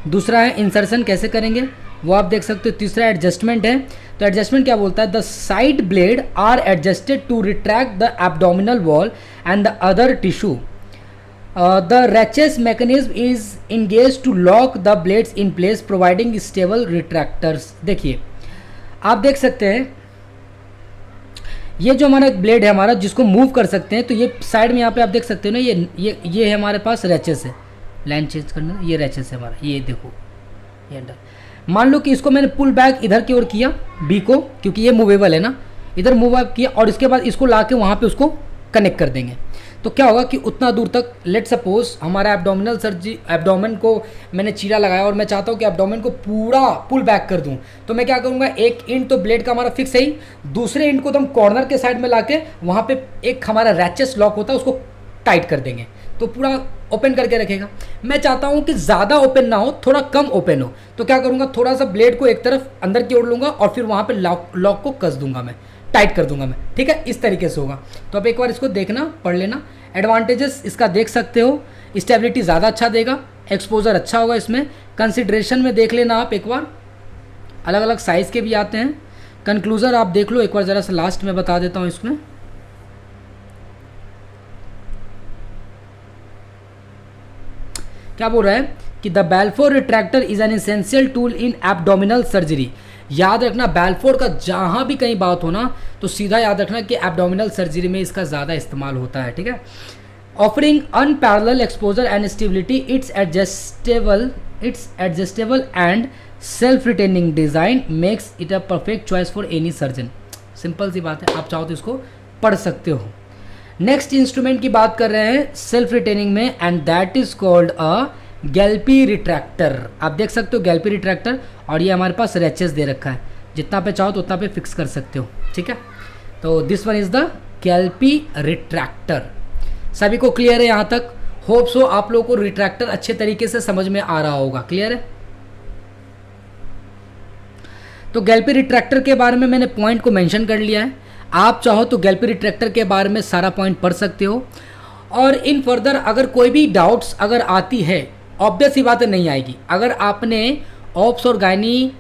दूसरा है इंसर्शन कैसे करेंगे वो आप देख सकते हो, तीसरा एडजस्टमेंट है। तो एडजस्टमेंट क्या बोलता है, the side blade are adjusted to retract the abdominal wall and the other tissue the ratchet mechanism is engage to lock the blades in place providing stable retractors. देखिए आप देख सकते हैं ये जो हमारा एक ब्लेड है हमारा जिसको मूव कर सकते हैं, तो ये साइड में यहाँ पे आप देख सकते हो ना, ये है हमारे पास रैचेस है, लाइन चेंज करना, ये रैचेस है हमारा, ये देखो ये अंडर। मान लो कि इसको मैंने पुल बैक इधर की ओर किया बी को, क्योंकि ये मूवेबल है ना, इधर मूव अप किया और इसके बाद इसको ला के वहाँ पे उसको कनेक्ट कर देंगे। तो क्या होगा कि उतना दूर तक, लेट सपोज हमारा एब्डोमिनल सर्जरी, एब्डोमेन को मैंने चीरा लगाया और मैं चाहता हूँ कि एब्डोमेन को पूरा पुल बैक कर दूँ, तो मैं क्या करूँगा, एक इंड तो ब्लेड का हमारा फिक्स है ही, दूसरे इंड को तो हम कॉर्नर के साइड में ला के वहाँ पे एक हमारा रैचेस लॉक होता है उसको टाइट कर देंगे, तो पूरा ओपन करके रखेगा। मैं चाहता हूँ कि ज़्यादा ओपन ना हो, थोड़ा कम ओपन हो, तो क्या करूँगा, थोड़ा सा ब्लेड को एक तरफ अंदर की ओर लूँगा और फिर वहाँ पे लॉक को कस दूंगा, मैं टाइट कर दूंगा मैं, ठीक है, इस तरीके से होगा। तो अब एक बार इसको देखना, पढ़ लेना, एडवांटेजेस इसका देख सकते हो, स्टेबिलिटी ज़्यादा अच्छा देगा, एक्सपोजर अच्छा होगा इसमें, कंसिडरेशन में देख लेना आप एक बार, अलग अलग साइज़ के भी आते हैं। कंक्लूजन आप देख लो एक बार ज़रा सा, लास्ट में बता देता हूँ इसमें। क्या बोल रहा है कि the Balfour retractor is an essential tool in abdominal surgery. याद रखना बेल्फोर का जहाँ भी कहीं बात हो ना, तो सीधा याद रखना कि एब्डोमिनल सर्जरी में इसका ज़्यादा इस्तेमाल होता है, ठीक है। Offering unparalleled exposure and stability, its adjustable and self retaining design makes it a perfect choice for any surgeon. Simple सी बात है, आप चाहो तो इसको पढ़ सकते हो। नेक्स्ट इंस्ट्रूमेंट की बात कर रहे हैं सेल्फ रिटेनिंग में, and that is called a Gelpi retractor. आप देख सकते हो गैल्पी रिट्रैक्टर, और ये हमारे पास रैचेस दे रखा है, जितना पे चाहो तो उतना पे फिक्स कर सकते हो, ठीक है। तो this one is the Gelpi retractor. सभी को क्लियर है यहाँ तक? होप सो आप लोगों को रिट्रैक्टर अच्छे तरीके से समझ में आ रहा होगा, क्लियर है। तो गैल्पी रिट्रैक्टर के बारे में मैंने पॉइंट को मेंशन कर लिया है, आप चाहो तो गैल्पी रिट्रैक्टर के बारे में सारा पॉइंट पढ़ सकते हो। और इन फर्दर अगर कोई भी डाउट्स अगर आती है, ऑब्वियस ही बात नहीं आएगी, अगर आपने ऑप्स और गायनी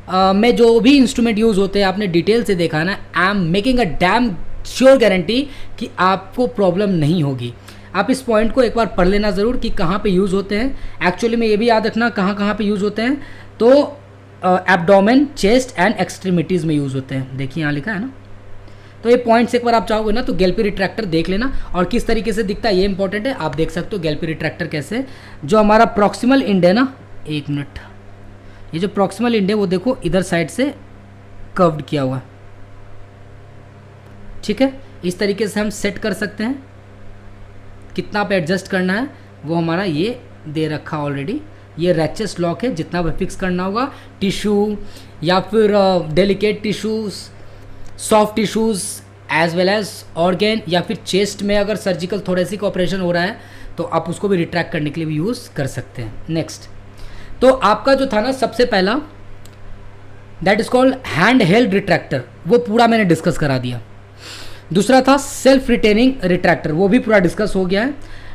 में जो भी इंस्ट्रूमेंट यूज़ होते हैं आपने डिटेल से देखा ना, I am making a damn sure guarantee कि आपको प्रॉब्लम नहीं होगी। आप इस पॉइंट को एक बार पढ़ लेना ज़रूर कि कहाँ पे यूज़ होते हैं। एक्चुअली में ये भी याद रखना कहाँ कहाँ पे यूज़ होते हैं, तो एब्डोमेन, चेस्ट एंड एक्सट्रीमिटीज़ में यूज़ होते हैं। देखिए यहाँ लिखा है ना, तो ये पॉइंट्स एक बार आप चाहोगे ना तो गैल्पी रिट्रैक्टर देख लेना, और किस तरीके से दिखता है ये इंपॉर्टेंट है। आप देख सकते हो गैल्पी रिट्रैक्टर कैसे, जो हमारा प्रॉक्सिमल इंड है ना, एक मिनट, ये जो प्रॉक्सिमल इंड है वो देखो इधर साइड से कर्व्ड किया हुआ है, ठीक है। इस तरीके से हम सेट कर सकते हैं, कितना पे एडजस्ट करना है वो हमारा ये दे रखा ऑलरेडी। ये रैचेस लॉक है, जितना पे फिक्स करना होगा, टिश्यू या फिर delicate tissues, soft tissues as well as organ, या फिर चेस्ट में अगर सर्जिकल थोरेसिक ऑपरेशन हो रहा है तो आप उसको भी रिट्रैक्ट करने के लिए भी यूज़ कर सकते हैं। नेक्स्ट, तो आपका जो था ना सबसे पहला, that is called hand held retractor, वो पूरा मैंने डिस्कस करा दिया। दूसरा था सेल्फ रिटेनिंग रिट्रैक्टर, वो भी पूरा डिस्कस हो गया है।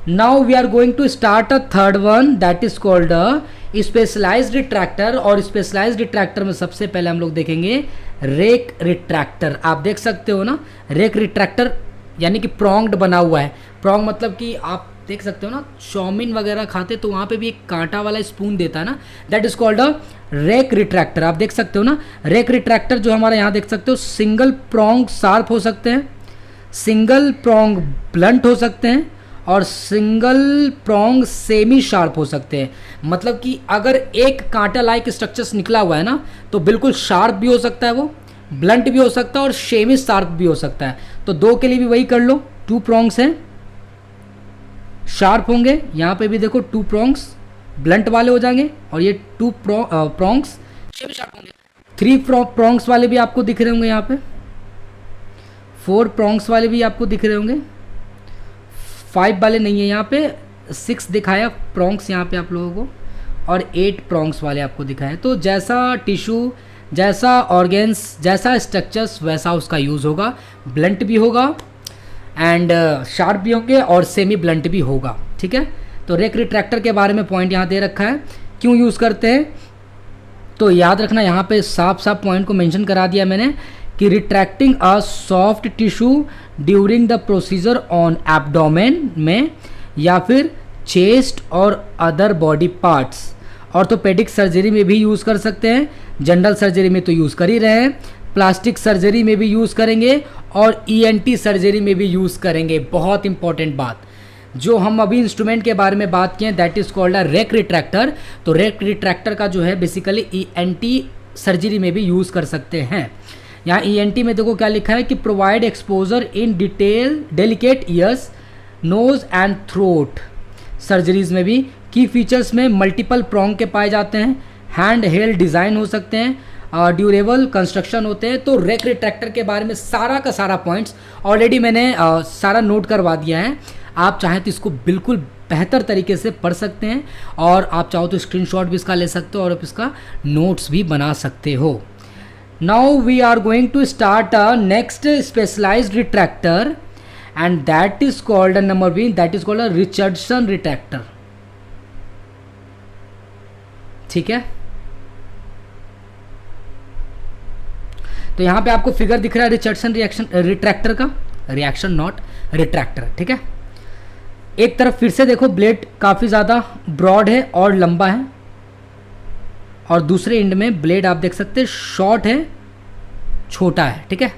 Now we are going to start a third one, that is called a specialized retractor. और स्पेशलाइज्ड रिट्रैक्टर में सबसे पहले हम लोग देखेंगे रेक रिट्रैक्टर। आप देख सकते हो ना, रेक रिट्रैक्टर यानी कि प्रॉन्ग्ड बना हुआ है। प्रॉन्ग मतलब कि आप देख सकते हो ना, चाउमीन वगैरह खाते तो वहाँ पे भी एक कांटा वाला स्पून देता है ना, that is called a rake retractor. आप देख सकते हो ना, रेक रिट्रैक्टर जो हमारे यहाँ देख सकते हो, सिंगल प्रॉन्ग शार्प हो सकते हैं, सिंगल प्रॉन्ग ब्लंट हो सकते हैं, और सिंगल प्रॉन्ग सेमी शार्प हो सकते हैं। मतलब कि अगर एक कांटा लाइक स्ट्रक्चर्स निकला हुआ है ना, तो बिल्कुल शार्प भी हो सकता है, वो ब्लंट भी हो सकता है और सेमी शार्प भी हो सकता है। तो दो के लिए भी वही कर लो, 2 प्रॉन्ग्स हैं, शार्प होंगे, यहाँ पे भी देखो 2 प्रॉन्ग्स ब्लंट वाले हो जाएंगे, और ये 2 प्रॉन्ग्स सेमी शार्प होंगे। 3 प्रॉन्ग्स वाले भी आपको दिख रहे होंगे यहाँ पे, 4 प्रॉन्ग्स वाले भी आपको दिख रहे होंगे, 5 वाले नहीं है यहाँ पे, 6 दिखाया प्रॉन्ग्स यहाँ पे आप लोगों को, और 8 प्रॉन्ग्स वाले आपको दिखाए। तो जैसा टिश्यू, जैसा ऑर्गेन्स, जैसा स्ट्रक्चर्स वैसा उसका यूज़ होगा, ब्लंट भी होगा एंड शार्प भी होंगे और सेमी ब्लंट भी होगा, ठीक है। तो रेक रिट्रैक्टर के बारे में पॉइंट यहाँ दे रखा है, क्यों यूज़ करते हैं तो याद रखना, यहाँ पे साफ साफ पॉइंट को मेंशन करा दिया मैंने कि retracting a soft tissue during the procedure on abdomen में, या फिर चेस्ट और other body parts. Orthopaedic surgery में भी यूज़ कर सकते हैं, जनरल सर्जरी में तो यूज़ कर ही रहे हैं, प्लास्टिक सर्जरी में भी यूज़ करेंगे और ईएनटी सर्जरी में भी यूज़ करेंगे। बहुत इंपॉर्टेंट बात, जो हम अभी इंस्ट्रूमेंट के बारे में बात किए that is called a rake retractor. तो रेक रिट्रैक्टर का जो है बेसिकली ईएनटी सर्जरी में भी यूज़ कर सकते हैं। यहाँ ईएनटी में देखो क्या लिखा है कि provide exposure in detail delicate ears, nose and throat surgeries में भी। की फीचर्स में मल्टीपल प्रोंग के पाए जाते हैं, हैंड हेल्ड डिज़ाइन हो सकते हैं, ड्यूरेबल कंस्ट्रक्शन होते हैं। तो रेक रिट्रैक्टर के बारे में सारा का सारा पॉइंट्स ऑलरेडी मैंने सारा नोट करवा दिया है। आप चाहें तो इसको बिल्कुल बेहतर तरीके से पढ़ सकते हैं और आप चाहो तो स्क्रीनशॉट भी इसका ले सकते हो और आप इसका नोट्स भी बना सकते हो। Now we are going to start a next specialized retractor and that is called number B, that is called a Richardson retractor. ठीक है, तो यहां पे आपको फिगर दिख रहा है रिचर्डसन रिट्रैक्टर का, रिएक्शन नॉट रिट्रैक्टर। ठीक है, एक तरफ फिर से देखो ब्लेड काफ़ी ज़्यादा ब्रॉड है और लंबा है, और दूसरे एंड में ब्लेड आप देख सकते हैं शॉर्ट है, छोटा है। ठीक है,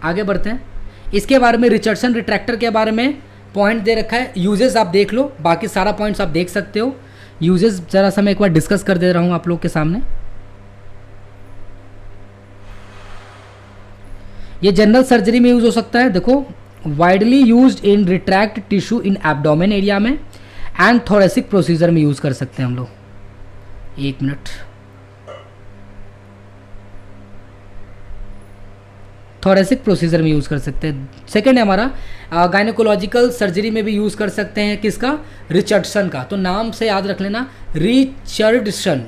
आगे बढ़ते हैं। इसके बारे में रिचर्डसन रिट्रैक्टर के बारे में पॉइंट दे रखा है, यूजेस आप देख लो, बाकी सारा पॉइंट्स आप देख सकते हो। यूजेस ज़रा सा मैं एक बार डिस्कस कर दे रहा हूँ आप लोग के सामने। ये जनरल सर्जरी में यूज हो सकता है, देखो widely used in retract tissue in abdomen area में एंड थोरेसिक प्रोसीजर में यूज कर सकते हैं हम लोग। एक मिनट, थोरेसिक प्रोसीजर में यूज कर सकते हैं। सेकेंड है हमारा गायनेकोलॉजिकल सर्जरी में भी यूज कर सकते हैं, किसका, रिचर्डसन का। तो नाम से याद रख लेना रिचर्डसन।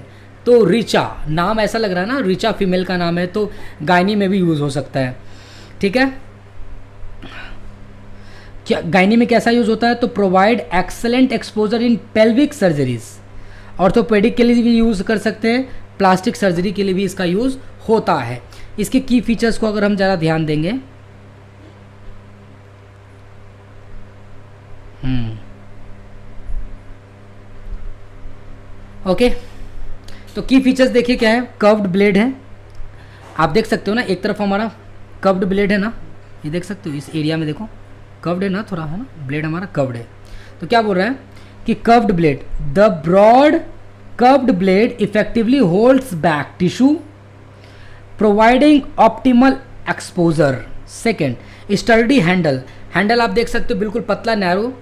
तो रिचा नाम ऐसा लग रहा है ना, रिचा फीमेल का नाम है, तो गायनी में भी यूज हो सकता है। ठीक है, क्या गायनी में कैसा यूज होता है, तो provide excellent exposure in pelvic surgeries. Orthopaedic के लिए भी यूज कर सकते हैं, प्लास्टिक सर्जरी के लिए भी इसका यूज होता है। इसके की फीचर्स को अगर हम ज़रा ध्यान देंगे, ओके, तो की फीचर्स देखिए क्या है। कर्व्ड ब्लेड है, आप देख सकते हो ना, एक तरफ हमारा कर्व्ड ब्लेड है ना, ये देख सकते हो इस एरिया में, देखो कर्व्ड है ना, थोड़ा है ना, ब्लेड हमारा कर्व्ड है। तो क्या बोल रहा है कि curved blade, the broad curved blade effectively holds back tissue providing optimal exposure. Second, sturdy handle, handle आप देख सकते हो बिल्कुल पतला नैरो,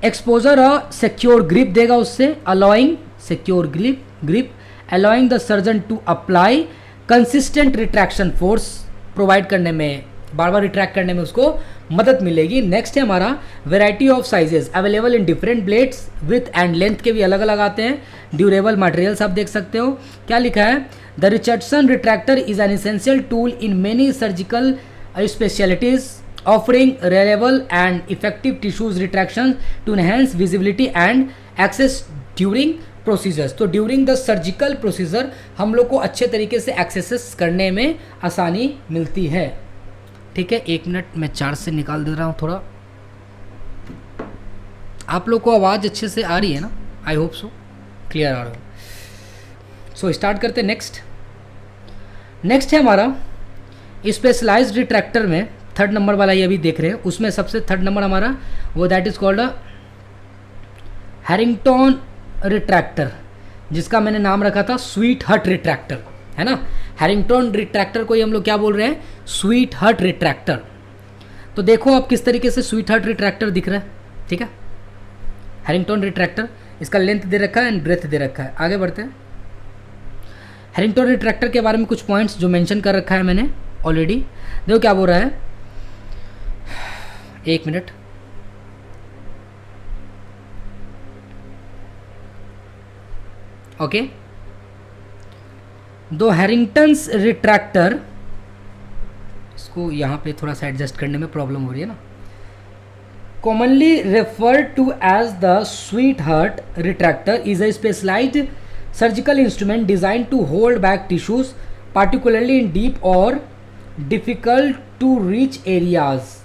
एक्सपोजर और सिक्योर ग्रिप देगा उससे, allowing secure grip allowing the surgeon to apply consistent retraction force, provide करने में, बार बार रिट्रैक्ट करने में उसको मदद मिलेगी। नेक्स्ट है हमारा variety of sizes available in different blades, with and length के भी अलग अलग आते हैं। ड्यूरेबल मटेरियल्स आप देख सकते हो, क्या लिखा है, the Richardson retractor is an essential tool in many surgical specialities offering reliable and effective tissues retraction to enhance visibility and access during procedures। तो ड्यूरिंग द सर्जिकल प्रोसीजर हम लोग को अच्छे तरीके से एक्सेस करने में आसानी मिलती है। ठीक है, एक मिनट मैं चार्ज से निकाल दे रहा हूँ थोड़ा। आप लोग को आवाज़ अच्छे से आ रही है ना, आई होप सो, क्लियर आ रहा हो। सो स्टार्ट करते नेक्स्ट है हमारा स्पेशलाइज्ड रिट्रैक्टर में थर्ड नंबर वाला, ये अभी देख रहे हैं, उसमें सबसे थर्ड नंबर हमारा वो that is called a Harrington retractor, जिसका मैंने नाम रखा था स्वीट हर्ट रिट्रैक्टर, है ना। हैरिंगटन रिट्रैक्टर को ही हम लोग क्या बोल रहे हैं, स्वीट हर्ट रिट्रैक्टर। तो देखो आप किस तरीके से स्वीट हर्ट रिट्रैक्टर दिख रहा है। ठीक है, हैरिंगटन रिट्रैक्टर, इसका लेंथ दे रखा है एंड ब्रेथ दे रखा है। आगे बढ़ते हैं। हैरिंगटन रिट्रैक्टर के बारे में कुछ पॉइंट्स जो मेंशन कर रखा है मैंने ऑलरेडी, देखो क्या बोल रहा है, एक मिनट, ओके। दो हैरिंगटन्स रिट्रैक्टर, इसको यहाँ पे थोड़ा सा एडजस्ट करने में प्रॉब्लम हो रही है ना, commonly referred to as the sweetheart retractor is a specialised surgical instrument designed to hold back tissues particularly in deep or difficult to reach areas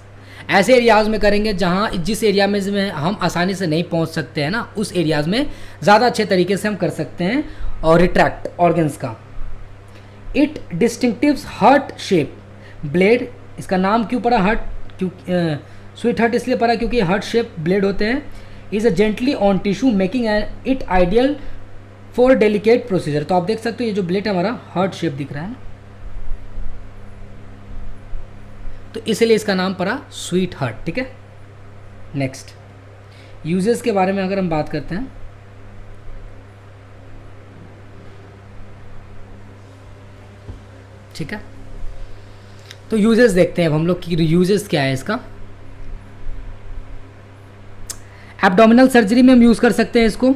ऐसे एरियाज़ में करेंगे जहाँ जिस एरिया में हम आसानी से नहीं पहुँच सकते हैं ना, उस एरियाज़ में ज़्यादा अच्छे तरीके से हम कर सकते हैं और रिट्रैक्ट ऑर्गन्स का। इट डिस्टिंक्टिव्स हर्ट शेप ब्लेड, इसका नाम क्यों पड़ा हर्ट, क्यों स्वीट हर्ट इसलिए पड़ा क्योंकि हर्ट शेप ब्लेड होते हैं। Is a gently on tissue making it ideal for delicate procedure. तो आप देख सकते हो ये जो ब्लेड है हमारा हार्ट शेप दिख रहा है, तो इसलिए इसका नाम पड़ा स्वीट हार्ट। ठीक है, नेक्स्ट यूजेस के बारे में अगर हम बात करते हैं, ठीक है, तो यूजेस देखते हैं अब हम लोग कि यूजेस क्या है इसका। एब्डोमिनल सर्जरी में हम यूज़ कर सकते हैं इसको,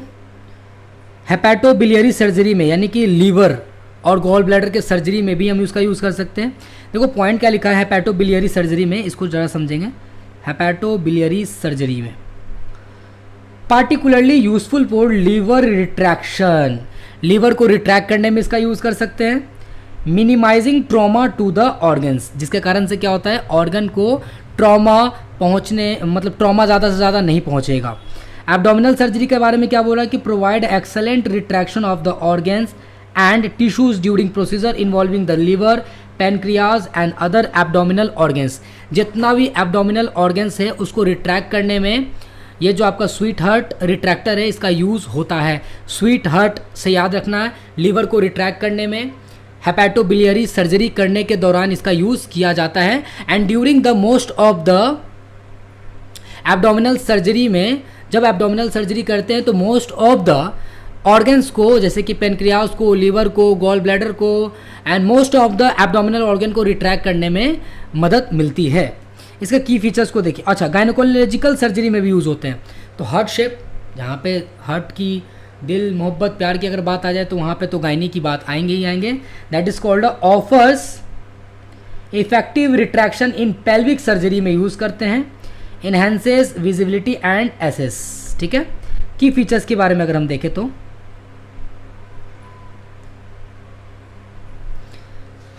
हेपेटोबिलियरी सर्जरी में यानी कि लीवर और गॉल ब्लैडर के सर्जरी में भी हम इसका यूज़ कर सकते हैं। देखो पॉइंट क्या लिखा है हेपेटोबिलियरी सर्जरी में, इसको ज़रा समझेंगे। हेपेटोबिलियरी सर्जरी में particularly useful for liver retraction, liver को रिट्रैक्ट करने में इसका यूज़ कर सकते हैं। Minimising trauma to the organs, जिसके कारण से क्या होता है ऑर्गन को ट्रॉमा पहुँचने, मतलब ट्रॉमा ज़्यादा से ज़्यादा नहीं पहुँचेगा। एब्डोमिनल सर्जरी के बारे में क्या बोला कि provide excellent retraction of the organs and tissues during procedure involving the liver, pancreas and other abdominal organs. जितना भी एब्डोमिनल ऑर्गन्स है उसको रिट्रैक्ट करने में ये जो आपका स्वीट हार्ट रिट्रैक्टर है इसका यूज़ होता है। स्वीट हार्ट से याद रखना है, लिवर को रिट्रैक्ट करने में, हेपेटोबिलियरी सर्जरी करने के दौरान इसका यूज़ किया जाता है। And during the most of the abdominal surgery में, जब एब्डोमिनल सर्जरी करते हैं तो मोस्ट ऑफ द ऑर्गन्स को, जैसे कि पेनक्रियाज को, लिवर को, गॉल ब्लैडर को and most of the abdominal organ को रिट्रैक्ट करने में मदद मिलती है। इसके की फीचर्स को देखिए। अच्छा, गायनोकोलॉजिकल सर्जरी में भी यूज़ होते हैं। तो हार्ट शेप, जहाँ पे हार्ट की, दिल, मोहब्बत, प्यार की अगर बात आ जाए तो वहाँ पे तो गायनी की बात आएंगे ही आएंगे। That is called offers effective retraction in pelvic surgery में यूज़ करते हैं। Enhances visibility and access. ठीक है, की फीचर्स के बारे में अगर हम देखें तो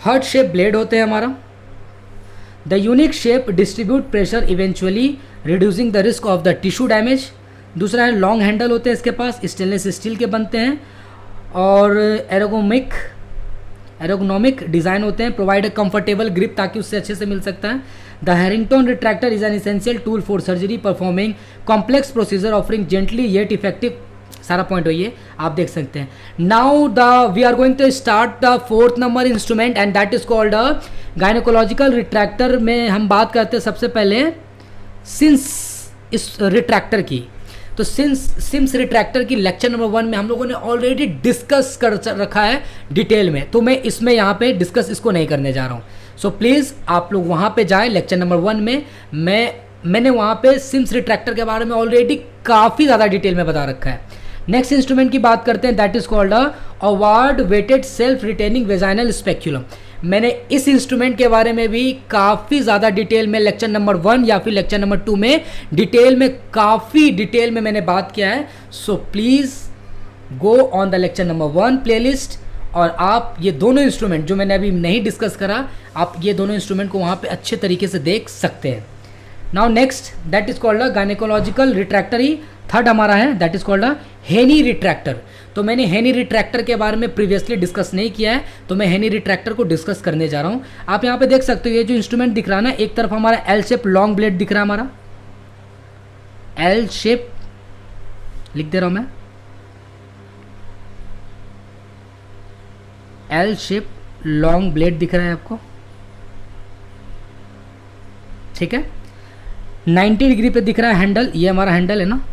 हार्ट शेप ब्लेड होते हैं हमारा। The unique shape distribute pressure eventually reducing the risk of the tissue damage. दूसरा है लॉन्ग हैंडल होते हैं इसके पास, स्टेनलेस स्टील के बनते हैं और एरोगोनॉमिक डिज़ाइन होते हैं। प्रोवाइड अ कंफर्टेबल ग्रिप ताकि उससे अच्छे से मिल सकता है। The Harrington retractor is an essential tool for surgery performing complex procedure offering gently yet effective. सारा पॉइंट वही है, आप देख सकते हैं। Now we are going to start the 4th number instrument and that is called gynaecological retractor. में हम बात करते हैं सबसे पहले सिंस इस रिट्रैक्टर की। तो सिम्स रिट्रैक्टर की लेक्चर नंबर 1 में हम लोगों ने ऑलरेडी डिस्कस कर रखा है डिटेल में, तो मैं इसमें यहाँ पे डिस्कस इसको नहीं करने जा रहा हूँ। सो प्लीज़ आप लोग वहाँ पे जाएं। लेक्चर नंबर 1 में मैंने वहाँ पे सिम्स रिट्रैक्टर के बारे में ऑलरेडी काफ़ी ज़्यादा डिटेल में बता रखा है। नेक्स्ट इंस्ट्रूमेंट की बात करते हैं, that is called Auvard weighted self retaining vaginal speculum. मैंने इस इंस्ट्रूमेंट के बारे में भी काफ़ी ज़्यादा डिटेल में लेक्चर नंबर 1 या फिर लेक्चर नंबर 2 में डिटेल में, काफ़ी डिटेल में मैंने बात किया है। So please go on the lecture number 1 playlist और आप ये दोनों इंस्ट्रूमेंट जो मैंने अभी नहीं डिस्कस करा, आप ये दोनों इंस्ट्रूमेंट को वहाँ पे अच्छे तरीके से देख सकते हैं। Now next that is called gynaecological retractor he third हमारा है, दैट इज कॉल्ड हेनी रिट्रैक्टर। तो मैंने हेनी रिट्रैक्टर के बारे में प्रीवियसली डिस्कस नहीं किया है, तो मैं हेनी रिट्रैक्टर को डिस्कस करने जा रहा हूँ। आप यहाँ पे देख सकते हो ये जो इंस्ट्रूमेंट दिख रहा है ना, एक तरफ हमारा एल शेप लॉन्ग ब्लेड दिख रहा है, हमारा एल शेप लिख दे रहा हूँ मैं, एल शेप लॉन्ग ब्लेड दिख रहा है आपको, ठीक है। 90 डिग्री पे दिख रहा है हैंडल, ये हमारा हैंडल है ना,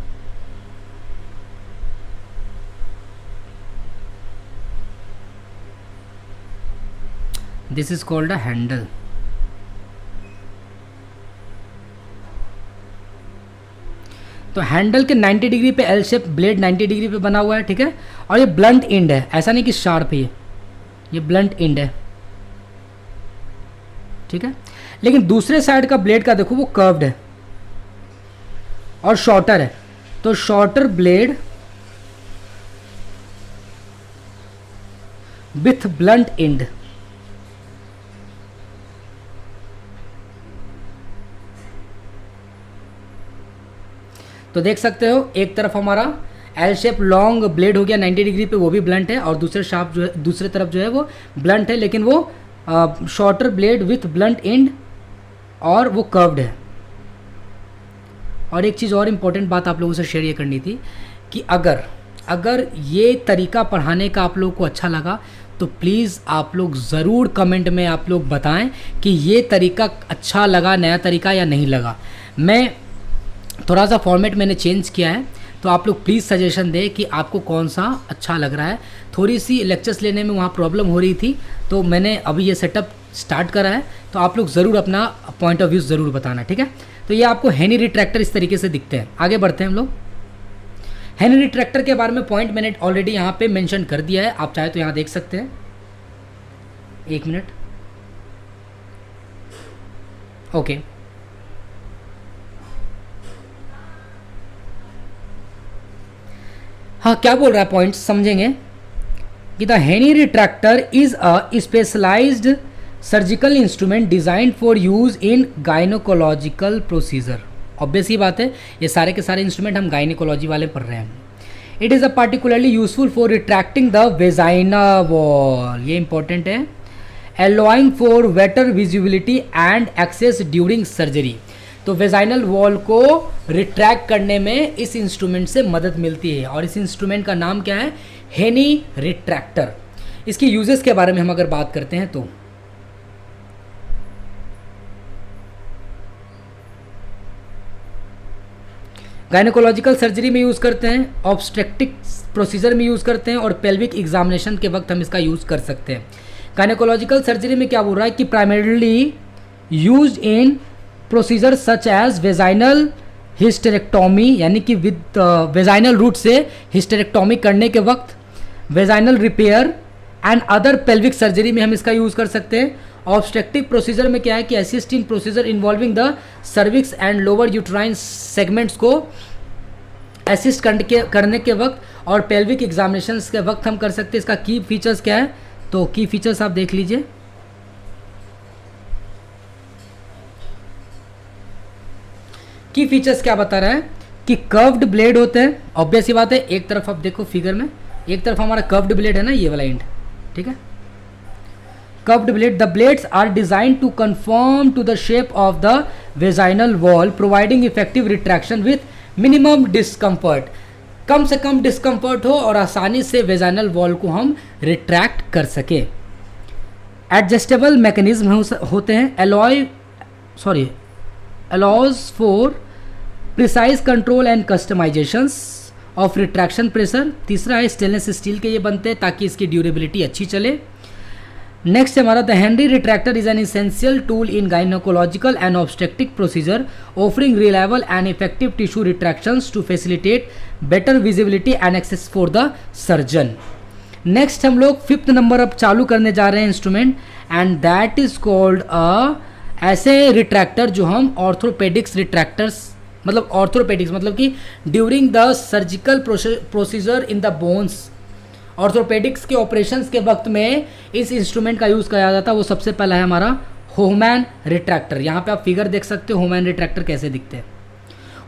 this is called a handle. तो हैंडल के 90 डिग्री पे एल शेप ब्लेड 90 डिग्री पे बना हुआ है, ठीक है। और ये ब्लंट एंड है, ऐसा नहीं कि शार्प है, ये ब्लंट एंड है, ठीक है। लेकिन दूसरे साइड का ब्लेड का देखो वो कर्व्ड है और शॉर्टर है, तो shorter blade with blunt and. तो देख सकते हो एक तरफ हमारा एल शेप लॉन्ग ब्लेड हो गया 90 डिग्री पे, वो भी ब्लंट है, और दूसरे शार्प जो है दूसरे तरफ जो है वो ब्लंट है, लेकिन वो shorter blade with blunt and और वो कर्व्ड है। और एक चीज़ और इम्पोर्टेंट बात आप लोगों से शेयर ये करनी थी कि अगर ये तरीका पढ़ाने का आप लोगों को अच्छा लगा तो प्लीज़ आप लोग ज़रूर कमेंट में आप लोग बताएं कि ये तरीका अच्छा लगा, नया तरीका या नहीं लगा। मैं थोड़ा सा फॉर्मेट मैंने चेंज किया है, तो आप लोग प्लीज़ सजेशन दें कि आपको कौन सा अच्छा लग रहा है। थोड़ी सी लेक्चर्स लेने में वहाँ प्रॉब्लम हो रही थी, तो मैंने अभी ये सेटअप स्टार्ट करा है, तो आप लोग ज़रूर अपना पॉइंट ऑफ व्यू ज़रूर बताना, ठीक है। तो ये आपको हेनी रिट्रैक्टर इस तरीके से दिखते हैं। आगे बढ़ते हैं हम लोग। हेनी रिट्रैक्टर के बारे में पॉइंट मैंने ऑलरेडी यहाँ पे मेंशन कर दिया है, आप चाहे तो यहाँ देख सकते हैं। एक मिनट, ओके। हाँ, क्या बोल रहा है पॉइंट समझेंगे कि the Heaney retractor is a specialised surgical instrument designed for use in gynaecological procedure. Obvious ही बात है, ये सारे के सारे इंस्ट्रूमेंट हम गायनिकोलॉजी वाले पढ़ रहे हैं। It is a particularly useful for retracting the vagina wall, ये इंपॉर्टेंट है, allowing for better visibility and access during surgery. तो वेजाइनल वॉल को रिट्रैक्ट करने में इस इंस्ट्रूमेंट से मदद मिलती है, और इस इंस्ट्रूमेंट का नाम क्या है? हेनी रिट्रैक्टर। इसकी यूजेस के बारे में हम अगर बात करते हैं तो गायनोकोलॉजिकल सर्जरी में यूज़ करते हैं, ऑब्स्ट्रेक्टिक प्रोसीजर में यूज़ करते हैं, और पेल्विक एग्जामिनेशन के वक्त हम इसका यूज़ कर सकते हैं। गायनोकोलॉजिकल सर्जरी में क्या बोल रहा है कि primarily used in procedure such as vaginal hysterectomy, यानी कि विद वेजाइनल रूट से हिस्टेरेक्टोमी करने के वक्त, vaginal repair and other pelvic surgery में हम इसका यूज़ कर सकते हैं। ऑब्स्ट्रक्टिव प्रोसीजर में क्या है कि assist in procedure involving the cervix and lower uterine segments को असिस्ट करने के वक्त और पेल्विक एग्जामिनेशन के वक्त हम कर सकते हैं। इसका की फीचर्स क्या है? तो की फीचर्स आप देख लीजिए। की फीचर्स क्या बता रहा है कि कर्व्ड ब्लेड होते हैं। ऑब्वियस ही बात है, एक तरफ आप देखो फिगर में, एक तरफ हमारा कर्व्ड ब्लेड है ना, ये वाला एंड, ठीक है। Curved blade, the blades are designed to confirm to the shape of the vaginal wall, providing effective retraction with minimum discomfort. कम से कम डिस्कम्फर्ट हो और आसानी से वेजाइनल वॉल को हम रिट्रैक्ट कर सके। एडजस्टेबल मैकेनिज्म होते हैं, allows for precise control and customizations of retraction pressure। तीसरा है स्टेनलेस स्टील के ये बनते हैं ताकि इसकी ड्यूरेबिलिटी अच्छी चले। नेक्स्ट हमारा the Henry retractor is an essential tool in gynaecological and obstetric procedure, offering reliable and effective tissue retractions to facilitate better visibility and access for the surgeon. Next हम लोग 5th नंबर अब चालू करने जा रहे हैं instrument, and that is called ऐसे retractor जो हम ऑर्थोपेडिक्स रिट्रैक्टर्स, मतलब ऑर्थोपेडिक्स मतलब कि during the surgical procedure in the bones, orthopaedics के ऑपरेशंस के वक्त में इस इंस्ट्रूमेंट का यूज़ किया जाता है। वो सबसे पहला है हमारा होमैन रिट्रैक्टर। यहाँ पे आप फिगर देख सकते हो होमैन रिट्रैक्टर कैसे दिखते हैं।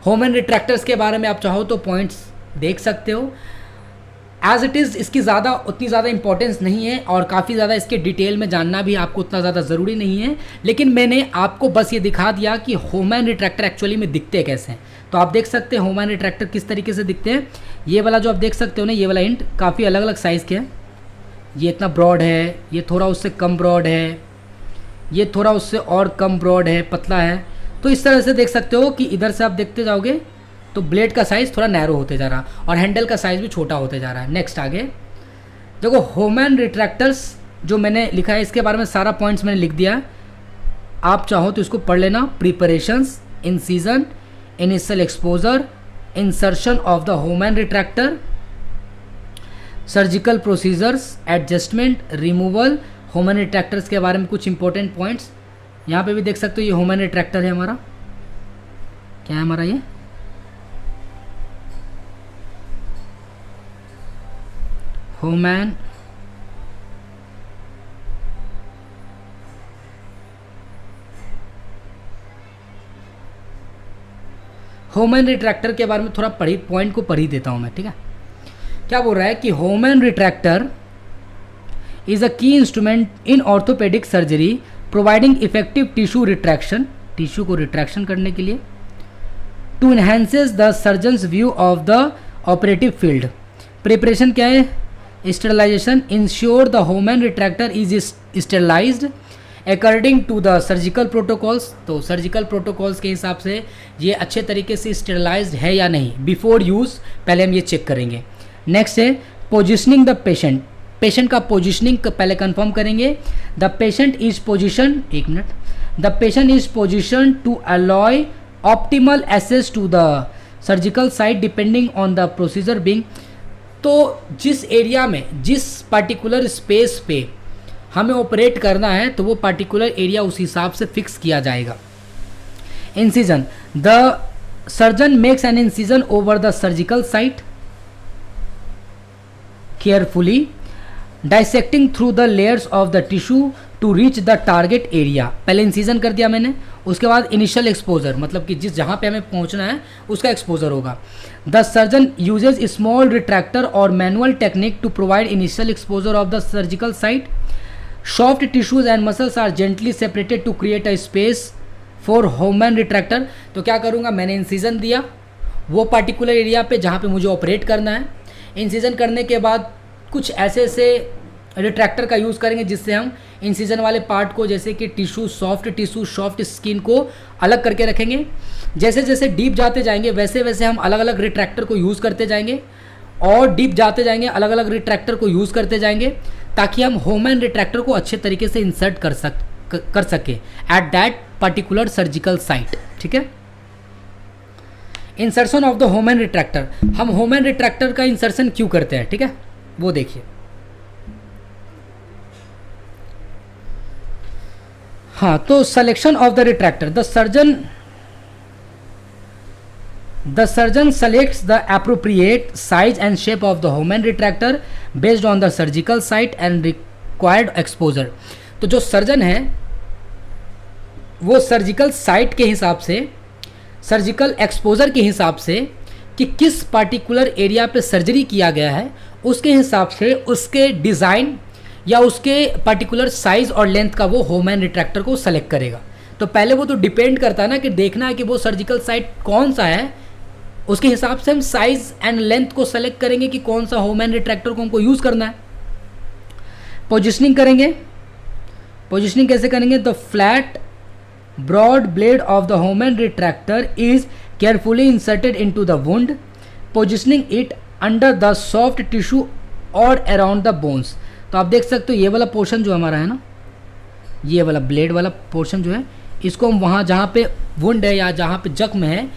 होमैन रिट्रैक्टर्स के बारे में आप चाहो तो पॉइंट्स देख सकते हो। एज इट इज़ इसकी उतनी ज़्यादा इंपॉर्टेंस नहीं है, और काफ़ी ज़्यादा इसके डिटेल में जानना भी आपको उतना ज़्यादा ज़रूरी नहीं है, लेकिन मैंने आपको बस ये दिखा दिया कि होमैन रिट्रैक्टर एक्चुअली में दिखते कैसे हैं। तो आप देख सकते हैं होमैन रिट्रैक्टर किस तरीके से दिखते हैं। ये वाला जो आप देख सकते हो ना, ये वाला एंड काफ़ी अलग अलग साइज़ के हैं। ये इतना ब्रॉड है, ये थोड़ा उससे कम ब्रॉड है, ये थोड़ा उससे और कम ब्रॉड है, पतला है। तो इस तरह से देख सकते हो कि इधर से आप देखते जाओगे तो ब्लेड का साइज़ थोड़ा नैरो होते जा रहा और हैंडल का साइज़ भी छोटा होते जा रहा है। नेक्स्ट आगे देखो होमैन रिट्रैक्टर्स जो मैंने लिखा है इसके बारे में सारा पॉइंट्स मैंने लिख दिया है, आप चाहो तो इसको पढ़ लेना। Preparations, incision, initial exposure, insertion of the Hohmann retractor, surgical procedures, adjustment, removal. Hohmann retractors के बारे में कुछ इंपॉर्टेंट पॉइंट्स यहाँ पे भी देख सकते हो। ये होमैन रिट्रैक्टर है हमारा, क्या है हमारा ये होमैन होमन रिट्रैक्टर के बारे में थोड़ा पॉइंट को पढ़ ही देता हूँ मैं, ठीक है। क्या बोल रहा है कि human retractor is a key instrument in orthopaedic surgery providing effective tissue retraction, tissue को रिट्रैक्शन करने के लिए, to enhances the surgeon's view of the operative field. Preparation क्या है? Sterilisation, ensure the Hohmann retractor is sterilised according to the surgical protocols. तो surgical protocols के हिसाब से ये अच्छे तरीके से स्टेरिलाइज्ड है या नहीं, बिफोर यूज़ पहले हम ये चेक करेंगे। नेक्स्ट है पोजिशनिंग द पेशेंट, पेशेंट का पोजिशनिंग पहले कंफर्म करेंगे। द पेशेंट इज पोजिशन, एक मिनट, the patient is position to allow optimal access to the surgical site depending on the procedure being. तो जिस एरिया में, जिस पार्टिकुलर स्पेस पे हमें ऑपरेट करना है तो वो पार्टिकुलर एरिया उस हिसाब से फिक्स किया जाएगा। Incision, the surgeon makes an incision over the surgical site carefully dissecting through the layers of the tissue to reach the target area. पहले इंसिजन कर दिया मैंने, उसके बाद इनिशियल एक्सपोजर, मतलब कि जिस जहाँ पे हमें पहुँचना है उसका एक्सपोजर होगा। The surgeon uses small retractor और manual technique to provide initial exposure of the surgical site. Soft tissues and muscles are gently separated to create a space for Hohmann retractor. तो क्या करूँगा, मैंने इंसिजन दिया वो particular area पे जहाँ पे मुझे ऑपरेट करना है। इंसिजन करने के बाद कुछ ऐसे ऐसे रिट्रैक्टर का यूज़ करेंगे जिससे हम इंसिजन वाले पार्ट को, जैसे कि टिश्यू, सॉफ्ट स्किन को अलग करके रखेंगे। जैसे जैसे डीप जाते जाएंगे वैसे वैसे हम अलग अलग रिट्रैक्टर को यूज़ करते जाएंगे और डीप जाते जाएंगे, अलग अलग रिट्रैक्टर को यूज़ करते जाएंगे ताकि हम होमन रिट्रैक्टर को अच्छे तरीके से इंसर्ट कर सके at that particular surgical site, ठीक है। Insertion of the Hohmann retractor, हम होमन रिट्रैक्टर का इंसर्शन क्यों करते हैं, ठीक है, वो देखिए। हाँ, तो selection of the retractor, the surgeon selects the appropriate size and shape of the Homan retractor based on the surgical site and required exposure। तो जो सर्जन है वो सर्जिकल साइट के हिसाब से, सर्जिकल एक्सपोजर के हिसाब से कि किस पार्टिकुलर एरिया पे सर्जरी किया गया है उसके हिसाब से उसके डिज़ाइन या उसके पर्टिकुलर साइज़ और लेंथ का वो होमन रिट्रैक्टर को सेलेक्ट करेगा। तो पहले वो तो डिपेंड करता है ना कि देखना है कि वो सर्जिकल साइट कौन सा है, उसके हिसाब से हम साइज़ एंड लेंथ को सेलेक्ट करेंगे कि कौन सा होमन रिट्रैक्टर को हमको यूज़ करना है। पोजिशनिंग करेंगे, पोजिशनिंग कैसे करेंगे, the flat broad blade of the Hohmann retractor is carefully inserted into the wound, positioning it under the soft tissue और अराउंड द बोन्स। तो आप देख सकते हो ये वाला पोर्शन जो हमारा है ना, ये वाला ब्लेड वाला पोर्शन जो है, इसको हम वहाँ जहाँ पे वुंड है या जहाँ पे जख्म है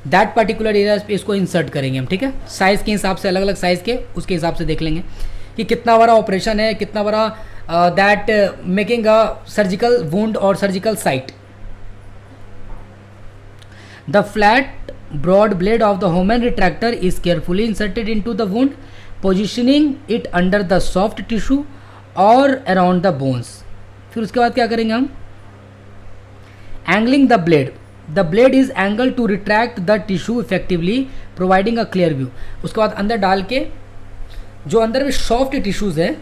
दैट पर्टिकुलर एरिया पे इसको इंसर्ट करेंगे हम, ठीक है। साइज़ के हिसाब से, अलग अलग साइज़ के, उसके हिसाब से देख लेंगे कि कितना बड़ा ऑपरेशन है, कितना बड़ा that making a surgical wound और surgical site. The flat broad blade of the Hohmann retractor is carefully inserted into the wound, positioning it under the soft tissue और अराउंड द बोन्स। फिर उसके बाद क्या करेंगे हम, angling the blade, the blade is angle to retract the tissue effectively providing a clear view. उसके बाद अंदर डाल के जो अंदर में सॉफ्ट टिश्यूज़ है,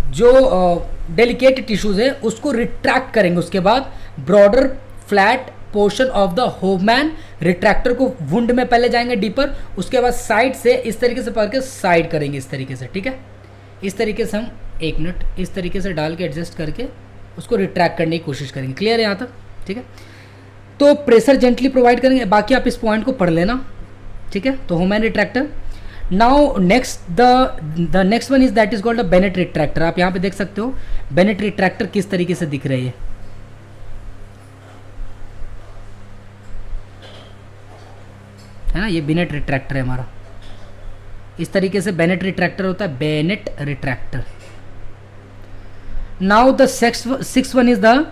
जो डेलिकेट टिश्यूज़ है, उसको रिट्रैक्ट करेंगे। उसके बाद broader flat portion of the Hohmann retractor को वुंड में पहले जाएंगे डीपर, उसके बाद साइड से इस तरीके से पकड़ के साइड करेंगे, इस तरीके से, ठीक है। इस तरीके से हम, एक मिनट, इस तरीके से डाल के एडजस्ट करके उसको रिट्रैक्ट करने की कोशिश करेंगे। क्लियर है यहाँ तक, ठीक है। तो प्रेशर जेंटली प्रोवाइड करेंगे, बाकी आप इस पॉइंट को पढ़ लेना, ठीक है। तो human retractor. Now next the next one is that is called the Bennett retractor. आप यहाँ पे देख सकते हो बेनेट रिट्रैक्टर किस तरीके से दिख रही है ना, ये बेनेट रिट्रैक्टर है हमारा। इस तरीके से बेनेट रिट्रैक्टर होता है, Bennett retractor. Now the six one is the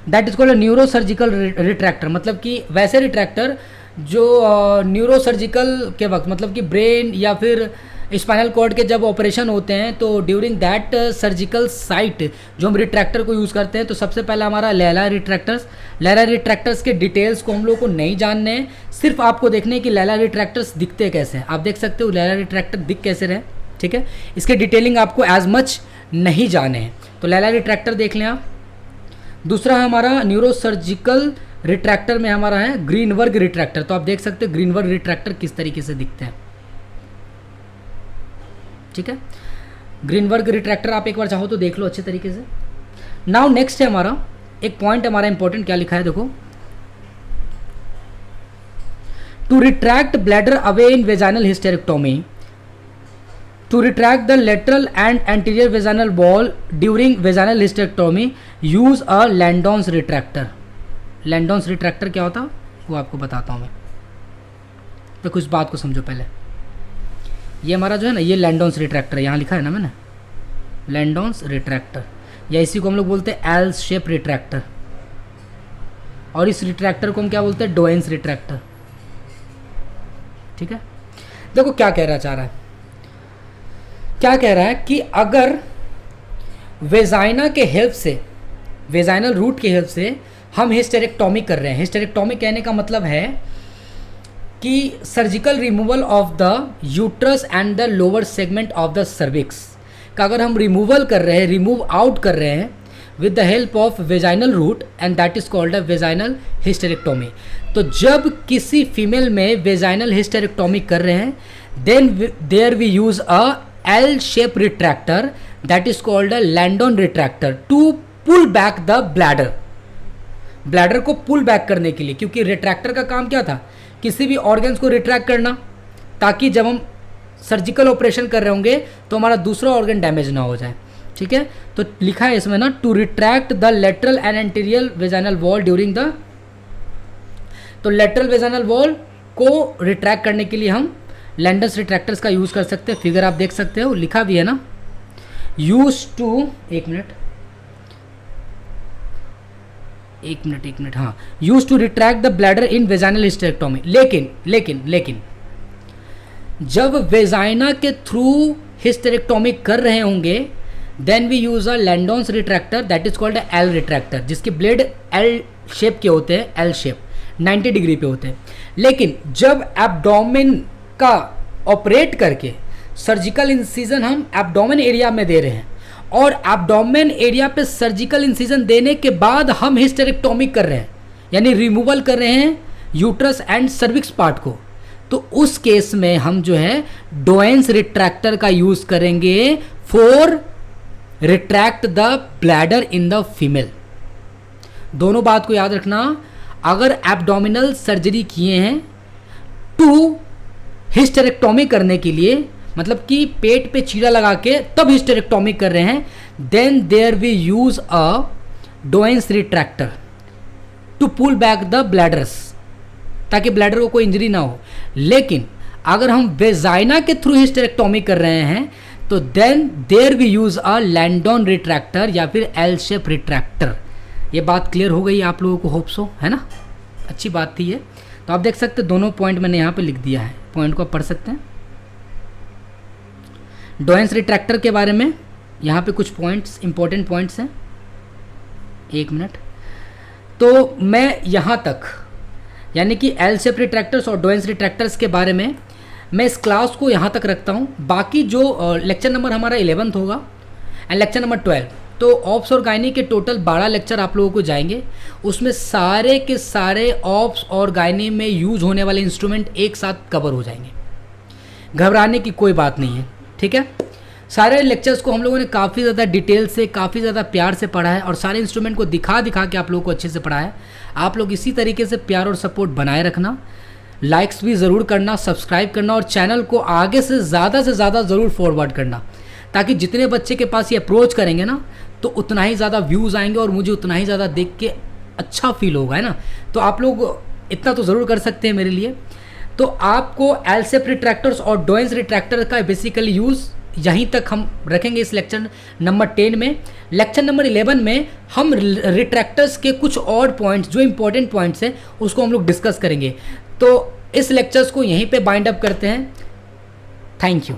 that is called neuro surgical retractor. मतलब कि वैसे रिट्रैक्टर जो न्यूरो सर्जिकल के वक्त, मतलब कि ब्रेन या फिर स्पाइनल कॉर्ड के जब ऑपरेशन होते हैं तो ड्यूरिंग दैट सर्जिकल साइट जो हम रिट्रैक्टर को यूज़ करते हैं, तो सबसे पहला हमारा लैला रिट्रैक्टर्स के डिटेल्स को हम लोग को नहीं जानने हैं, सिर्फ आपको देखने कि लैला रिट्रैक्टर्स दिखते कैसे हैं। आप देख सकते हो लैला रिट्रैक्टर दिख कैसे रहे, ठीक है। इसके डिटेलिंग आपको एज मच नहीं जाने हैं, तो लैला रिट्रैक्टर देख लें आप। दूसरा हमारा न्यूरोसर्जिकल रिट्रैक्टर में हमारा है ग्रीनवर्ग रिट्रैक्टर। तो आप देख सकते हैं ग्रीनवर्ग रिट्रैक्टर किस तरीके से दिखते हैं, ठीक है। ग्रीनवर्ग रिट्रैक्टर आप एक बार चाहो तो देख लो अच्छे तरीके से। नाउ नेक्स्ट है हमारा एक पॉइंट हमारा इंपॉर्टेंट, क्या लिखा है देखो, to retract bladder away in vaginal hysterectomy, to retract the lateral and anterior vaginal wall during vaginal hysterectomy use a Landon's retractor। Landon's retractor क्या होता वो आपको बताता हूँ मैं, तो कुछ बात को समझो पहले। ये हमारा जो है ना, ये Landon's retractor है, यहाँ लिखा है ना मैंने Landon's retractor, या इसी को हम लोग बोलते हैं एल शेप रिट्रैक्टर, और इस रिट्रैक्टर को हम क्या बोलते हैं, डोएंस रिट्रैक्टर, ठीक है। देखो क्या कह रहा चाह रहा है, क्या कह रहा है कि अगर वेजाइना के हेल्प से, वेजाइनल रूट के हेल्प से हम हिस्टेरेक्टोमी कर रहे हैं, हिस्टेरेक्टोमी कहने का मतलब है कि surgical removal of the uterus and the lower segment of the cervix का अगर हम रिमूवल कर रहे हैं, रिमूव आउट कर रहे हैं with the help of vaginal route, and that is called a vaginal hysterectomy. तो जब किसी फीमेल में वेजाइनल हिस्टेरेक्टोमी कर रहे हैं, then there we use a L shape retractor that is called a Landon retractor to pull back the bladder। Bladder को pull back करने के लिए, क्योंकि रिट्रैक्टर का काम क्या था, किसी भी ऑर्गन्स को रिट्रैक्ट करना, ताकि जब हम सर्जिकल ऑपरेशन कर रहे होंगे तो हमारा दूसरा ऑर्गन डैमेज ना हो जाए, ठीक है। तो लिखा है इसमें ना, to retract the lateral and anterior vaginal wall during the, तो लेटरल वेजाइनल वॉल को रिट्रैक्ट करने के लिए हम लैंडन्स रिट्रैक्टर्स का यूज़ कर सकते हैं। फिगर आप देख सकते हो, लिखा भी है ना, यूज टू, एक मिनट, हाँ, use to retract the bladder in vaginal hysterectomy. लेकिन जब वेजाइना के थ्रू हिस्टेरेक्टोमी कर रहे होंगे, then we use a Landon's retractor that is called L retractor, जिसके ब्लेड एल शेप के होते हैं, एल शेप 90 डिग्री पे होते हैं। लेकिन जब एब्डोमेन का ऑपरेट करके सर्जिकल इंसिजन हम एब्डोमेन एरिया में दे रहे हैं, और एब्डोमेन एरिया पे सर्जिकल इंसिजन देने के बाद हम हिस्टेरेक्टोमी कर रहे हैं, यानी रिमूवल कर रहे हैं यूट्रस एंड सर्विक्स पार्ट को, तो उस केस में हम जो है डोएंस रिट्रैक्टर का यूज करेंगे for retract the bladder in the female. दोनों बात को याद रखना, अगर एब्डोमिनल सर्जरी किए हैं टू हिस्टेरेक्टोमी करने के लिए, मतलब कि पेट पे चीरा लगा के तब हिस्टेरेक्टोमी कर रहे हैं, then there we use a Doyen's retractor to pull back the bladders, ताकि ब्लैडर को कोई इंजरी ना हो। लेकिन अगर हम वेजाइना के थ्रू हिस्टेरेक्टोमी कर रहे हैं तो then there we use a Landon retractor या फिर एल शेप रिट्रैक्टर। ये बात क्लियर हो गई आप लोगों को, होप सो, है ना, अच्छी बात थी ये। तो आप देख सकते हैं दोनों पॉइंट मैंने यहाँ पे लिख दिया है, पॉइंट को आप पढ़ सकते हैं। डोएंस रिट्रैक्टर के बारे में यहाँ पे कुछ पॉइंट्स, इंपॉर्टेंट पॉइंट्स हैं, एक मिनट। तो मैं यहाँ तक, यानी कि एल शेप रिट्रैक्टर्स और डोएंस रिट्रैक्टर्स के बारे में मैं इस क्लास को यहाँ तक रखता हूँ। बाकी जो लेक्चर नंबर हमारा 11th होगा एंड लेक्चर नंबर 12, तो ऑप्स और गायनी के टोटल 12 लेक्चर आप लोगों को जाएंगे। उसमें सारे के सारे ऑप्स और गायनी में यूज होने वाले इंस्ट्रूमेंट एक साथ कवर हो जाएंगे, घबराने की कोई बात नहीं है, ठीक है। सारे लेक्चर्स को हम लोगों ने काफ़ी ज़्यादा डिटेल से, काफ़ी ज़्यादा प्यार से पढ़ा है, और सारे इंस्ट्रूमेंट को दिखा के आप लोगों को अच्छे से पढ़ा है। आप लोग इसी तरीके से प्यार और सपोर्ट बनाए रखना, लाइक्स भी ज़रूर करना, सब्सक्राइब करना, और चैनल को आगे से ज़्यादा ज़रूर फॉरवर्ड करना, ताकि जितने बच्चे के पास ये अप्रोच करेंगे ना, तो उतना ही ज़्यादा व्यूज़ आएंगे और मुझे उतना ही ज़्यादा देख के अच्छा फील होगा, है ना। तो आप लोग इतना तो ज़रूर कर सकते हैं मेरे लिए। तो आपको एल शेप रिट्रैक्टर्स और डोएंस रिट्रैक्टर का बेसिकली यूज़ यहीं तक हम रखेंगे इस लेक्चर नंबर 10 में। लेक्चर नंबर 11 में हम रिट्रैक्टर्स के कुछ और पॉइंट्स, जो इंपॉर्टेंट पॉइंट्स हैं, उसको हम लोग डिस्कस करेंगे। तो इस लेक्चर्स को यहीं पे बाइंड अप करते हैं। Thank you.